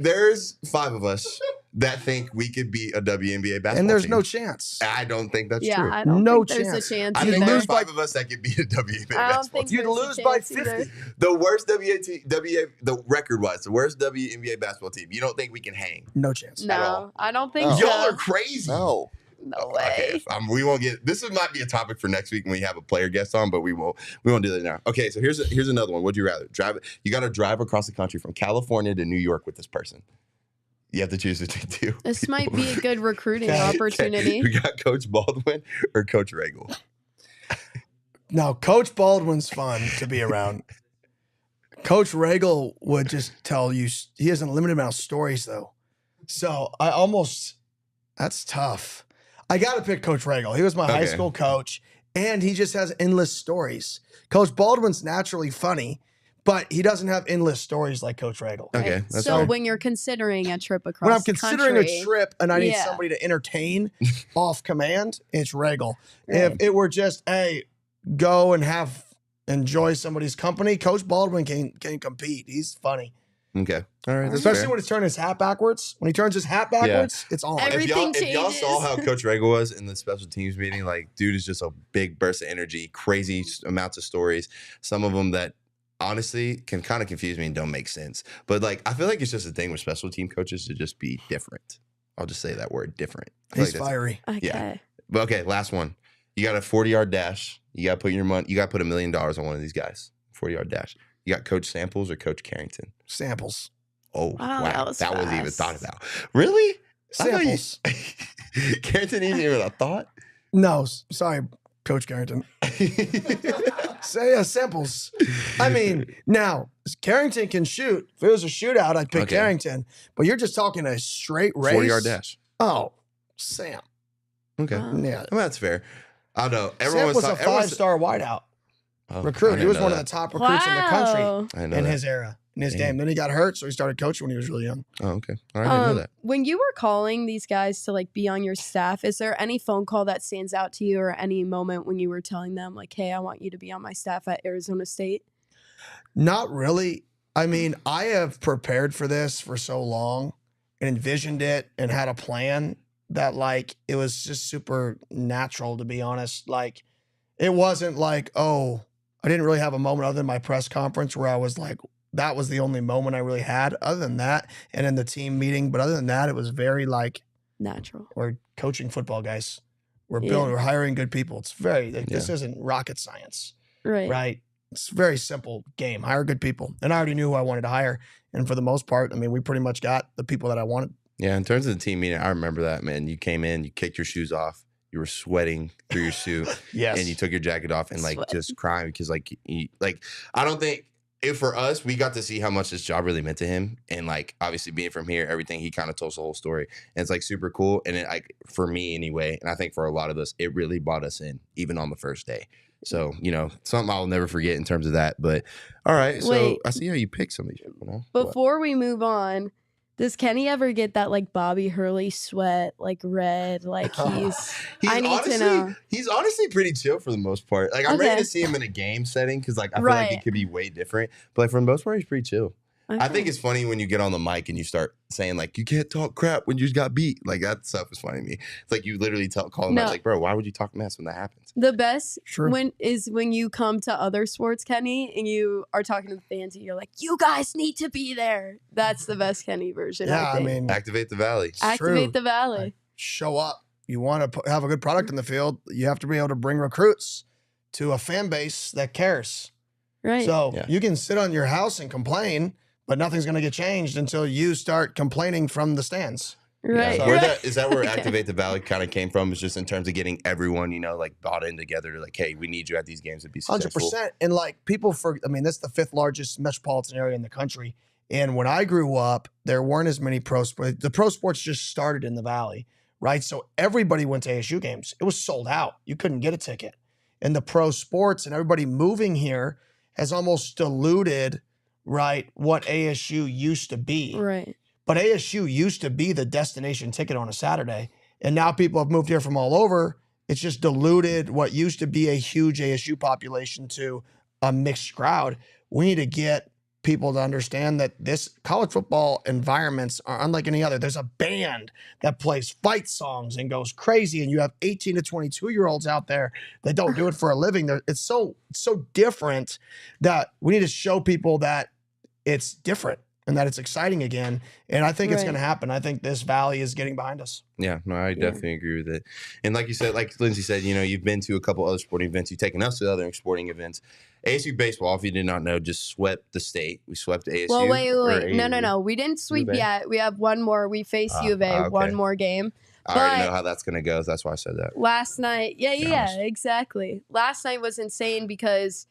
There's 5 of us that think we could beat a WNBA basketball And there's team. no chance. I don't think that's true. Yeah, I don't No think there's a chance I either. think there's 5 of us that could beat a WNBA I don't basketball think team. You'd there's a lose by chance 50. either. The worst the record-wise, the worst WNBA basketball team. You don't think we can hang? No chance. No, I don't think so. Y'all are crazy. No. No way. Okay, we won't get. This might be a topic for next week when we have a player guest on, but we won't do that now. Okay, so here's another one. Would you rather drive? You got to drive across the country from California to New York with this person. You have to choose between 2. This might be a good recruiting opportunity. We got Coach Baldwin or Coach Regal. Now, Coach Baldwin's fun to be around. Coach Regal would just tell you he has a limited amount of stories, though. So that's tough. I got to pick Coach Regal. He was my high school coach, and he just has endless stories. Coach Baldwin's naturally funny, but he doesn't have endless stories like Coach Regal. Okay. Right. So when you're considering a trip across when I'm considering a trip and I need yeah. somebody to entertain off command, it's Regal. Right. If it were just, hey, go and enjoy somebody's company, Coach Baldwin can compete. He's funny. Okay. All right. Especially when he's turning his hat backwards. When he turns his hat backwards, it's on. Everything if y'all changes. saw how Coach Regal was in the special teams meeting, like, dude is just a big burst of energy, crazy amounts of stories. Some of them that honestly can kind of confuse me and don't make sense. But like, I feel like it's just a thing with special team coaches to just be different. I'll just say that word, different. He's fiery. Okay. Yeah. But okay, last one. You got a 40-yard dash. You got to put your money. You got to put $1 million on one of these guys. 40-yard dash. You got Coach Samples or Coach Carrington? Samples. Oh, Wow, wow. that was wasn't even fast. thought about. Really? Samples. Carrington isn't even a thought? No, sorry, Coach Carrington. Say Samples. I mean, now, Carrington can shoot. If it was a shootout, I'd pick Carrington. But you're just talking a straight race. 40-yard dash. Oh, Sam. Okay. Wow. Yeah. Well, that's fair. I don't know. Sam was a five-star wideout recruit. He was one of the top recruits in the country I know in that. his era, in his game. Then he got hurt, so he started coaching when he was really young. Oh, okay. All right, I didn't know that. When you were calling these guys to like be on your staff, is there any phone call that stands out to you or any moment when you were telling them like, hey, I want you to be on my staff at Arizona State? Not really. I mean, I have prepared for this for so long and envisioned it and had a plan that like it was just super natural, to be honest. Like it wasn't like, oh, I didn't really have a moment other than my press conference where I was like, that was the only moment I really had other than that. And in the team meeting, but other than that, it was very like Natural. we're coaching football, guys. We're building, we're hiring good people. It's very, this Yeah. isn't rocket science, Right. right? It's a very simple game. Hire good people. And I already knew who I wanted to hire. And for the most part, I mean, we pretty much got the people that I wanted. Yeah, in terms of the team meeting, I remember that, man. You came in, you kicked your shoes off, you were sweating through your suit, Yes. and you took your jacket off and like Sweat. just crying because like I don't think for us, we got to see how much this job really meant to him, and like obviously being from here, everything he kind of told us the whole story, and it's like super cool. And it like for me anyway, and I think for a lot of us, it really brought us in even on the first day. So something I'll never forget in terms of that. But all right, so Wait. I see how you pick some of these people now. What? Before we move on, does Kenny ever get that like Bobby Hurley sweat, like red? Like I need to know. He's honestly pretty chill for the most part. Like I'm ready Okay. to see him in a game setting because like I feel Right. like it could be way different. But like for the most part, he's pretty chill. I think Okay. it's funny when you get on the mic and you start saying like you can't talk crap when you just got beat. Like that stuff is funny to me. It's like you literally call him out No. like, bro, why would you talk mess when that happens? The best True. when you come to other sports, Kenny, and you are talking to the fans and you're like, you guys need to be there. That's the best Kenny version. Yeah, I I think. mean, Activate the valley. it's Activate true. the Valley. Show up. You want to have a good product in the field, you have to be able to bring recruits to a fan base that cares. Right. So Yeah. you can sit on your house and complain, but nothing's going to get changed until you start complaining from the stands. right. Yeah. right. Is that where Okay. Activate the Valley kind of came from? Is just in terms of getting everyone, like bought in together to like, hey, we need you at these games to be successful. 100%. And like people that's the 5th largest metropolitan area in the country. And when I grew up, there weren't as many pro sports. The pro sports just started in the Valley, right? So everybody went to ASU games. It was sold out. You couldn't get a ticket. And the pro sports and everybody moving here has almost diluted, right, what ASU used to be. Right. But ASU used to be the destination ticket on a Saturday. And now people have moved here from all over. It's just diluted what used to be a huge ASU population to a mixed crowd. We need to get people to understand that this college football environments are unlike any other. There's a band that plays fight songs and goes crazy, and you have 18 to 22-year-olds out there that don't do it for a living. It's so different that we need to show people that it's different and that it's exciting again. And I think it's Right. going to happen. I think this valley is getting behind us. Yeah, no, I definitely agree with it. And like you said, like Lindsay said, you've been to a couple other sporting events. You've taken us to other sporting events. ASU baseball, if you did not know, just swept the state. We swept ASU. Well, wait. or No. ASU. We didn't sweep U of A? yet. We have one more. We face U of A, okay. one more game. I already know how that's going to go. So that's why I said that. Last night, yeah, exactly. Last night was insane because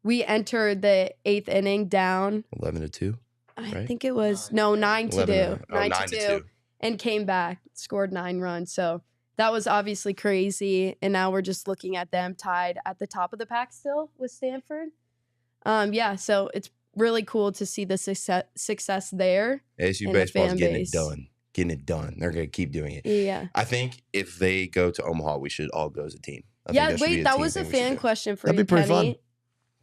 we entered the 8th inning down 11-2. Right? I think it was 9-2, 9-2, and came back, scored 9 runs. So that was obviously crazy. And now we're just looking at them tied at the top of the pack still with Stanford. So it's really cool to see the success there. ASU baseball's getting it done. They're going to keep doing it. Yeah. I think if they go to Omaha, we should all go as a team. That was a fan question for you, That'd be pretty Penny. fun.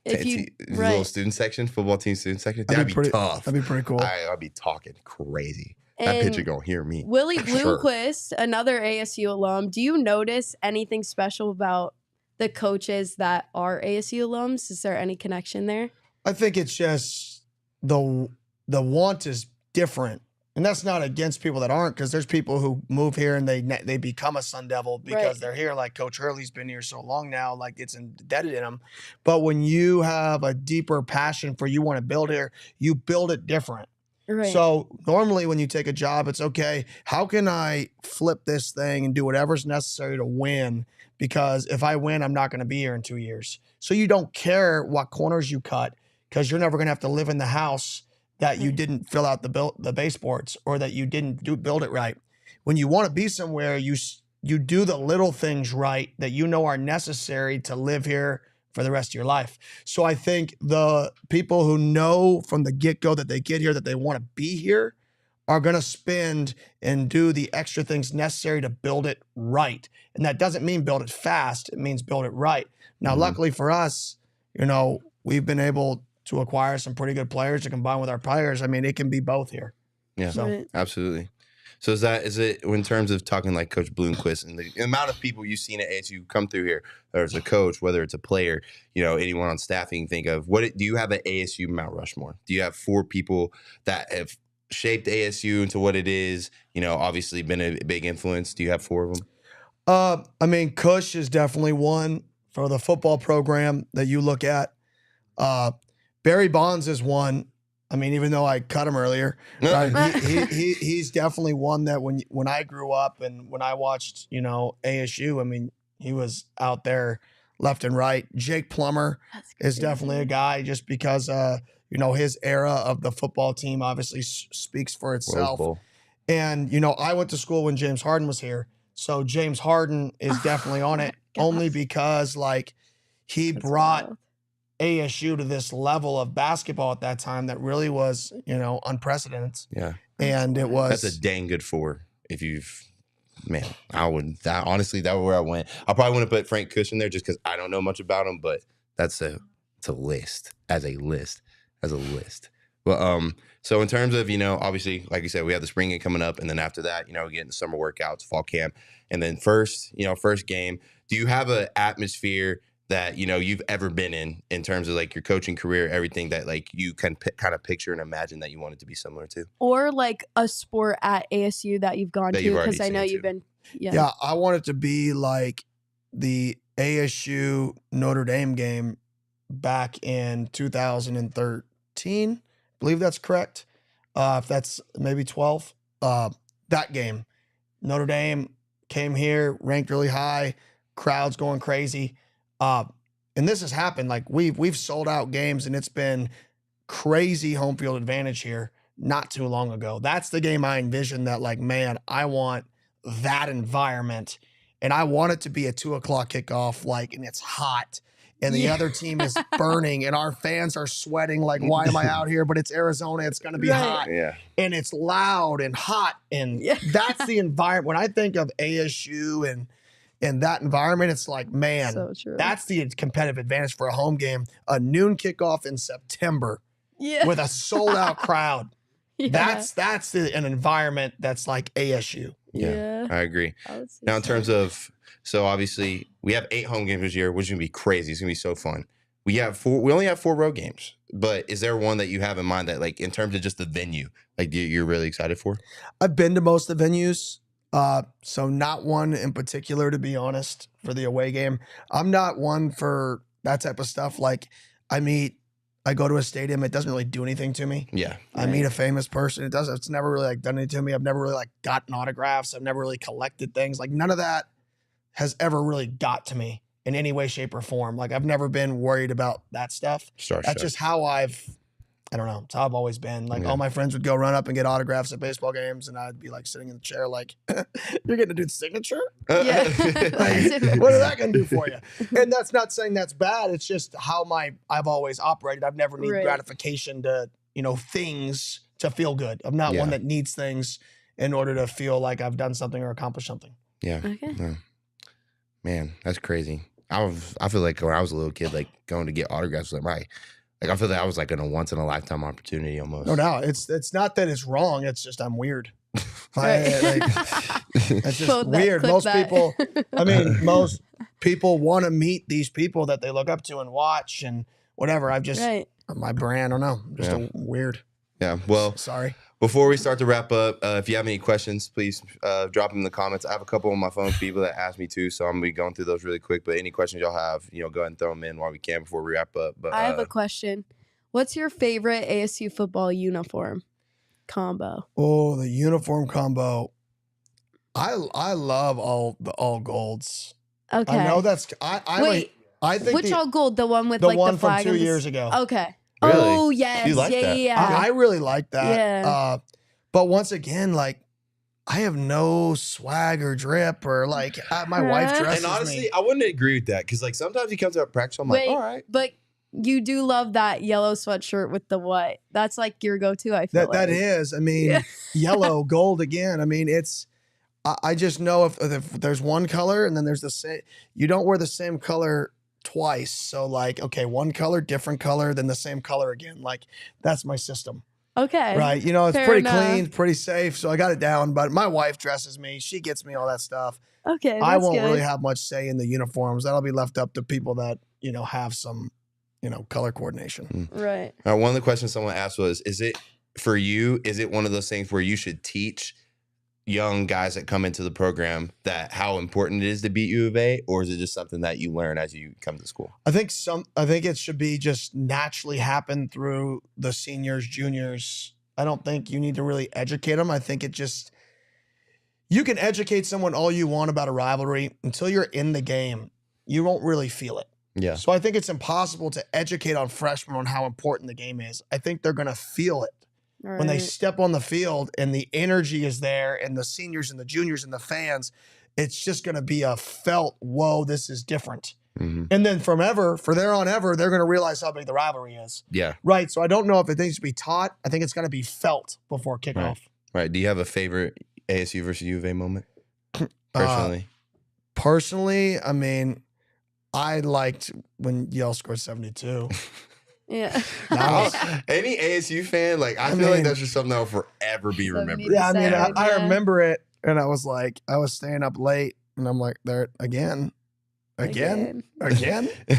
If you little student section, football team student section, that'd be tough. That'd be pretty cool. I'd be talking crazy. That pitcher gonna hear me. Willie Bloomquist, another ASU alum. Do you notice anything special about the coaches that are ASU alums? Is there any connection there? I think it's just the want is different. And that's not against people that aren't, because there's people who move here and they become a Sun Devil because they're here. Like Coach Hurley's been here so long now, like it's embedded in them. But when you have a deeper passion for you want to build here, you build it different. Right. So normally when you take a job, it's okay, how can I flip this thing and do whatever's necessary to win? Because if I win, I'm not going to be here in 2 years. So you don't care what corners you cut, because you're never going to have to live in the house that you didn't fill out the baseboards, or that you didn't build it right. When you want to be somewhere, you do the little things right that you know are necessary to live here for the rest of your life. So I think the people who know from the get-go that they get here, that they want to be here, are going to spend and do the extra things necessary to build it right. And that doesn't mean build it fast. It means build it right. Now, luckily for us, we've been able to acquire some pretty good players to combine with our players. I mean, it can be both here. Yeah, so. Absolutely. So is it in terms of talking like Coach Bloomquist and the amount of people you've seen at ASU come through here, whether it's a coach, whether it's a player, anyone on staff you can think of, do you have an ASU Mount Rushmore? Do you have 4 people that have shaped ASU into what it is, obviously been a big influence? Do you have 4 of them? I mean, Cush is definitely one for the football program that you look at. Barry Bonds is one. I mean, even though I cut him earlier, he's definitely one that when I grew up and when I watched, ASU, I mean, he was out there left and right. Jake Plummer is definitely a guy, just because, his era of the football team obviously speaks for itself. And, I went to school when James Harden was here. So James Harden is definitely on it, only because he brought ASU to this level of basketball at that time that really was, unprecedented. Yeah. And it was. That's a dang good 4. If honestly, that was where I went. I probably wouldn't put Frank Cush in there just because I don't know much about him, but it's a list. Well, so in terms of, obviously, like you said, we have the spring game coming up, and then after that, we get into summer workouts, fall camp, and then first game. Do you have an atmosphere that you've ever been in terms of like your coaching career, everything that like you can kind of picture and imagine that you want it to be similar to, or like a sport at ASU that you've gone to? Because I know you've been. Yeah, I want it to be like the ASU Notre Dame game back in 2013. I believe that's correct. If that's maybe 12, that game, Notre Dame came here, ranked really high, crowds going crazy. And this has happened. Like we've sold out games, and it's been crazy home field advantage here not too long ago. That's the game I envisioned that, like, man, I want that environment, and I want it to be a 2:00 kickoff, like, and it's hot, and the other team is burning, and our fans are sweating. Like, why am I out here? But it's Arizona. It's going to be hot. Yeah. And it's loud and hot. And that's the environment. When I think of ASU and that environment, it's like, man, that's the competitive advantage for a home game. A noon kickoff in September with a sold out crowd. That's an environment that's like ASU. Yeah, I agree. Now, in terms of, so obviously we have 8 home games this year, which is gonna be crazy. It's gonna be so fun. We only have 4 road games, but is there one that you have in mind that, like, in terms of just the venue, like you're really excited for? I've been to most of the venues. So not one in particular, to be honest, for the away game. I'm not one for that type of stuff. Like I I go to a stadium, it doesn't really do anything to me. Yeah. I meet a famous person. It's never really like done anything to me. I've never really like gotten autographs. I've never really collected things. Like none of that has ever really got to me in any way, shape, or form. Like I've never been worried about that stuff. That's just how I don't know. It's how I've always been. Like all my friends would go run up and get autographs at baseball games, and I'd be like sitting in the chair, like, "You're getting to do the signature? Yeah. Like, what is that going to do for you?" And that's not saying that's bad. It's just how I've always operated. I've never needed gratification to things to feel good. I'm not one that needs things in order to feel like I've done something or accomplished something. Yeah. Okay. Yeah. Man, that's crazy. I feel like when I was a little kid, like going to get autographs with I feel that I was like in a once in a lifetime opportunity almost. No doubt. It's not that it's wrong. It's just I'm weird. It's just weird. Most people want to meet these people that they look up to and watch and whatever. I've just my brand. I don't know. I'm just a weird. Yeah. Well, sorry. Before we start to wrap up, if you have any questions, please drop them in the comments. I have a couple on my phone for people that asked me too, so I'm gonna be going through those really quick. But any questions y'all have, go ahead and throw them in while we can before we wrap up. But I have a question. What's your favorite ASU football uniform combo? Oh, the uniform combo. I love all golds. Okay. I know that's Wait, I think which all gold? The one with the like one the flag from 2 years ago. Okay. Really? Oh yes, you like that? Yeah. I really like that. Yeah. But once again, like I have no swag or drip or like my wife dresses And honestly, me. I wouldn't agree with that because like sometimes he comes out practice, I'm like, all right. But you do love that yellow sweatshirt with the white. That's like your go-to. I feel that is. I mean, yellow, gold again. I mean, it's. I just know if there's one color and then there's the same. You don't wear the same color twice. So like, okay, one color, different color, then the same color again. Like that's my system. Okay. Right. It's Fair pretty enough. clean, pretty safe. So I got it down. But my wife dresses me. She gets me all that stuff. Okay. I won't really have much say in the uniforms. That'll be left up to people that have some. Color coordination. Right. One of the questions someone asked was, is it one of those things where you should teach young guys that come into the program that how important it is to beat U of A, or is it just something that you learn as you come to school? I think it should be just naturally happen through the seniors, juniors. I don't think you need to really educate them. I think you can educate someone all you want about a rivalry until you're in the game. You won't really feel it. Yeah. So I think it's impossible to educate on freshmen on how important the game is. I think they're going to feel it when they step on the field and the energy is there and the seniors and the juniors and the fans. It's just going to be a felt, whoa, this is different. Mm-hmm. And then from there on ever, they're going to realize how big the rivalry is. Yeah. Right. So I don't know if it needs to be taught. I think it's going to be felt before kickoff. Right. Do you have a favorite ASU versus U of A moment personally? Personally, I mean, I liked when Yale scored 72. Yeah. Any ASU fan, like I feel like that's just something that will forever be remembered. Yeah, I mean, I remember it, and I was like, I was staying up late, and I'm like, there again. Except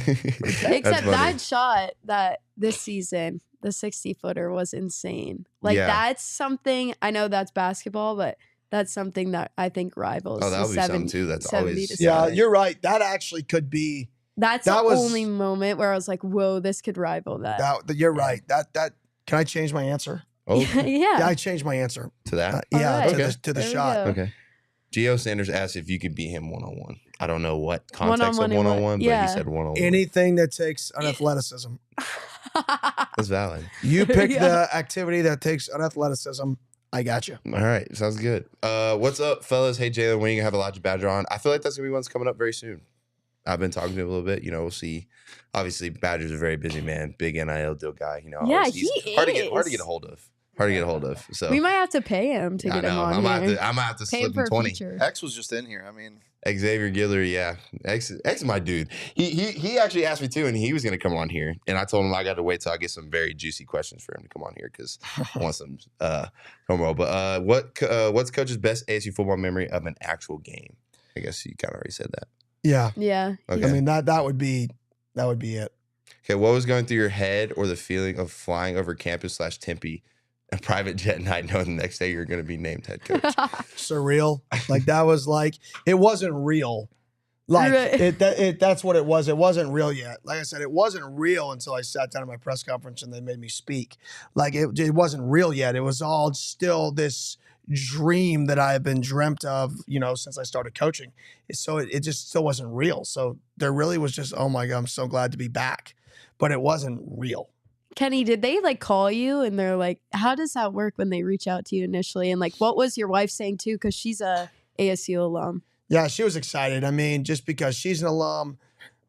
that shot that this season, the 60-footer was insane. Like that's something. I know that's basketball, but. That's something that I think rivals. Oh, that would be something too. That's always. Yeah, you're right. That actually could be. That was the only moment where I was like, "Whoa, this could rival that." You're right. That can I change my answer? Oh, yeah. I changed my answer to that. To the shot. Okay. Gio Sanders asked if you could beat him one-on-one. I don't know what context of one-on-one, but he said one-on-one. Anything that takes unathleticism. That's valid. You pick the activity that takes unathleticism. I got you. All right. Sounds good. What's up, fellas? Hey, Jalen, when are you going to have Elijah Badger on? I feel like that's going to be one's coming up very soon. I've been talking to him a little bit. We'll see. Obviously, Badger's a very busy man. Big NIL deal guy. Yeah, he's he hard is. to get a hold of. So we might have to pay him to get him on here. I might have to slip him 20. X was just in here. I mean, Xavier Guillory, yeah. X is my dude. He actually asked me too, and he was going to come on here. And I told him I got to wait till I get some very juicy questions for him to come on here because I want some homo. But what's Coach's best ASU football memory of an actual game? I guess you kind of already said that. Yeah. Yeah. Okay. I mean that would be it. Okay. What was going through your head or the feeling of flying over campus / Tempe, a private jet night, knowing the next day you're going to be named head coach? Surreal. Like that was like it wasn't real. Like Right. that's what it was. It wasn't real yet. Like I said, it wasn't real until I sat down at my press conference and they made me speak. Like it wasn't real yet. It was all still this dream that I have been dreamt of, since I started coaching. So it just still wasn't real. So there really was just, oh my God, I'm so glad to be back. But it wasn't real. Kenny, did they like call you and they're like, how does that work when they reach out to you initially? And like, what was your wife saying too? Because she's a ASU alum. Yeah, she was excited. I mean, just because she's an alum,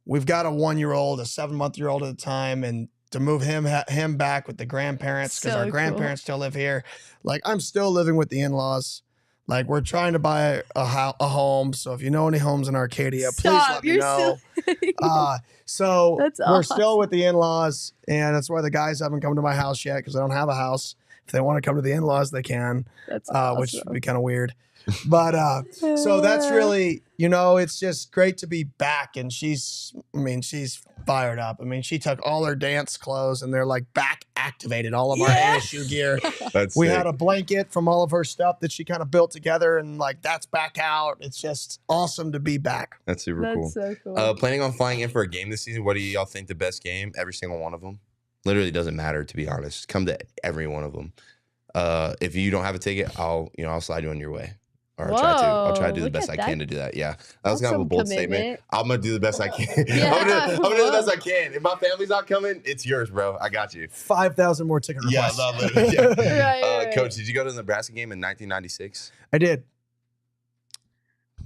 we've got a 1-year-old, a 7-month-year-old at the time, and to move him back with the grandparents because our grandparents still live here. Like, I'm still living with the in-laws. Like, we're trying to buy a home. So if you know any homes in Arcadia, please let me know. So That's we're awesome. still with the in-laws, and that's why the guys haven't come to my house yet because I don't have a house. If they want to come to the in-laws, they can, That's awesome. which would be kind of weird. But so that's really, it's just great to be back. And she's fired up. I mean, she took all her dance clothes and they're like back activated, all of our ASU gear. We had a blanket from all of her stuff that she kind of built together and like that's back out. It's just awesome to be back. That's super cool. So cool. Planning on flying in for a game this season. What do y'all think the best game? Every single one of them. Literally doesn't matter, to be honest. Come to every one of them. If you don't have a ticket, I'll slide you on your way. Or I'll try to do the best I can to do that. Yeah. That was kind of a bold statement. I'm going to do the best I can. Yeah. I'm gonna do the best I can. If my family's not coming, it's yours, bro. I got you. 5,000 more ticket requests. Yeah, literally. Yeah. Right. Coach, did you go to the Nebraska game in 1996? I did.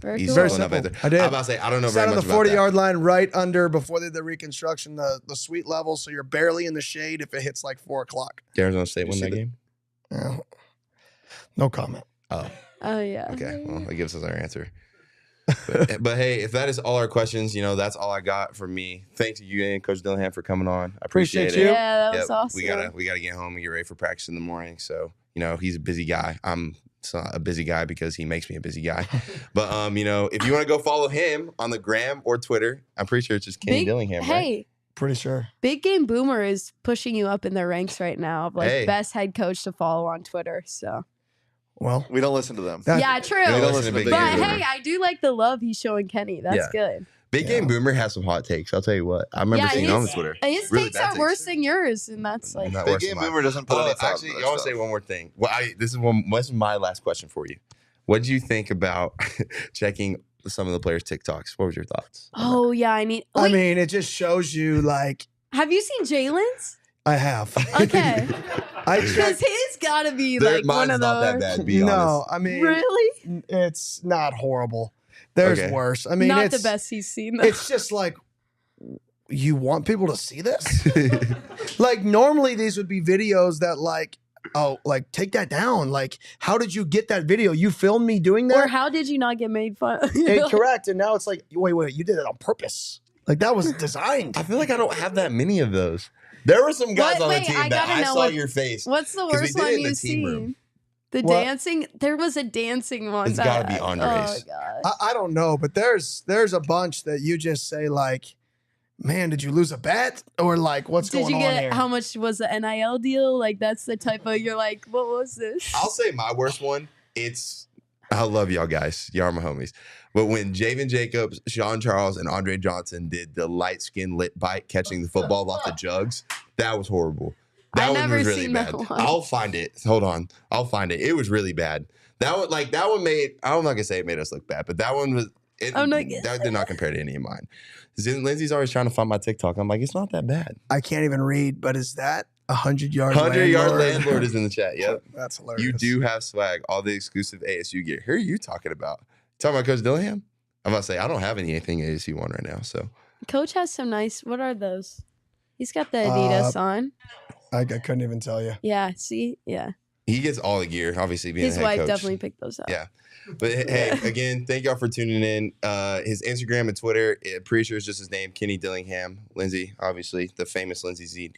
Very He's cool. Very enough simple. answer. I did. I'm about to say, I don't know Sat very on much the about that. 40-yard line right under, before they did the reconstruction, the suite level, so you're barely in the shade if it hits like 4 o'clock. Did Arizona State win that game? Yeah. No comment. Oh, yeah. Okay, well, that gives us our answer. But hey, if that is all our questions, that's all I got from me. Thanks to you and Coach Dillingham for coming on. I appreciate it. you. Yeah, that was awesome. We gotta get home and get ready for practice in the morning. So he's a busy guy. I'm a busy guy because he makes me a busy guy. But if you want to go follow him on the gram or Twitter, I'm pretty sure it's just Kenny Dillingham. Hey. Pretty sure. Big Game Boomer is pushing you up in their ranks right now of like best head coach to follow on Twitter. So. Well, we don't listen to them. Yeah, true. We don't listen to Big But Game Boomer. hey, I do like the love he's showing Kenny. That's good. Big Game Boomer has some hot takes. I'll tell you what. I remember seeing it on the Twitter. His Really takes bad are takes. worse than yours, and that's like Big Game Boomer doesn't put any thought actually, into I that want to stuff. say one more thing. Well, this is my last question for you. What did you think about checking some of the players' TikToks? What was your thoughts? Oh yeah, I mean, it just shows you like. Have you seen Jalen's? I have. Okay. Because his gotta be like one of those. Not that bad, to be honest. No, I mean, really? it's not horrible. There's worse. I mean, not it's the best he's seen. Though. It's just like, you want people to see this? Like normally these would be videos that like, oh, like take that down. Like, how did you get that video? You filmed me doing that? Or how did you not get made fun of? Incorrect. And now it's like, wait, you did it on purpose. Like that was designed. I feel like I don't have that many of those. There were some guys on the team that I saw your face. What's the worst one you've seen? The dancing? There was a dancing one. It's got to be Andres. Oh, God. I don't know, but there's a bunch that you just say like, man, did you lose a bet? Or like, what's going on here? Did you get, how much was the NIL deal? Like, that's the type of, you're like, what was this? I'll say my worst one. I love y'all guys. Y'all are my homies. But when Javen Jacobs, Sean Charles, and Andre Johnson did the light skin lit bite catching the football off the jugs, that was horrible. That one was really bad. I'll find it. Hold on. I'll find it. It was really bad. That one made, I'm not gonna say it made us look bad, but that one was that did not compare to any of mine. Lindsay's always trying to find my TikTok. I'm like, it's not that bad. I can't even read, but is that 100-yard 100-yard landlord is in the chat. Yep. That's hilarious. You do have swag, all the exclusive ASU gear. Who are you talking about? Talking about Coach Dillingham? I'm about to say, I don't have anything ASU on right now. So Coach has some nice, what are those? He's got the Adidas on. I couldn't even tell you. Yeah, see? Yeah. He gets all the gear, obviously, being his the head wife coach. definitely picked those up. Yeah. But hey, again, thank y'all for tuning in. His Instagram and Twitter, pretty sure it's just his name, Kenny Dillingham. Lindsay, obviously, the famous Lindsay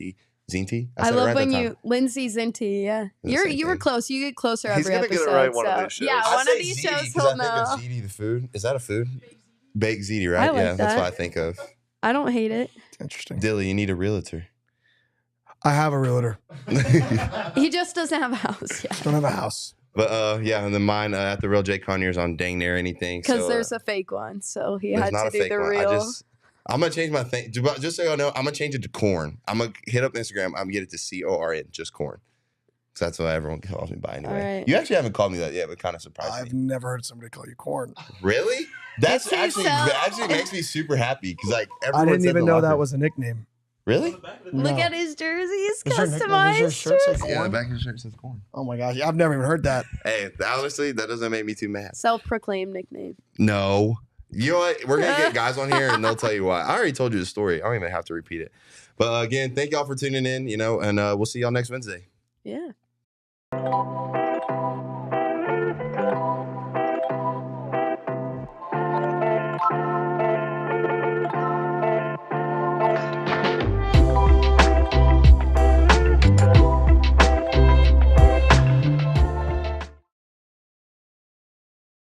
Zinti. I love when you, Lindsay Zinti, yeah. You were close. You get closer every episode. He's going to get it right one of these shows. Yeah, one of these shows he'll know. I think of ziti, the food. Is that a food? Baked ziti, right? Like that's what I think of. I don't hate it. Interesting. Dilly, you need a realtor. I have a realtor. He just doesn't have a house yet. Don't have a house. But yeah, and then mine at the real Jay Conyers on dang near anything. Because So, there's a fake one, so he had to do the one. real. I'm gonna change my thing. Just so y'all know, I'm gonna change it to corn. I'm gonna hit up Instagram. I'm gonna get it to CORN, just corn. So that's what everyone calls me by anyway. Right. You actually haven't called me that yet, but kind of surprised I've me. never heard somebody call you corn. Really? That's actually makes me super happy because like I didn't even know that was a nickname. Really? Look at his jerseys, Does your customized shirt say jersey. Yeah, the corn? back of your shirt says corn. Oh my gosh, I've never even heard that. Hey, honestly, that doesn't make me too mad. Self-proclaimed nickname. No. You know what? We're going to get guys on here and they'll tell you why. I already told you the story. I don't even have to repeat it. But again, thank y'all for tuning in, and we'll see y'all next Wednesday. Yeah.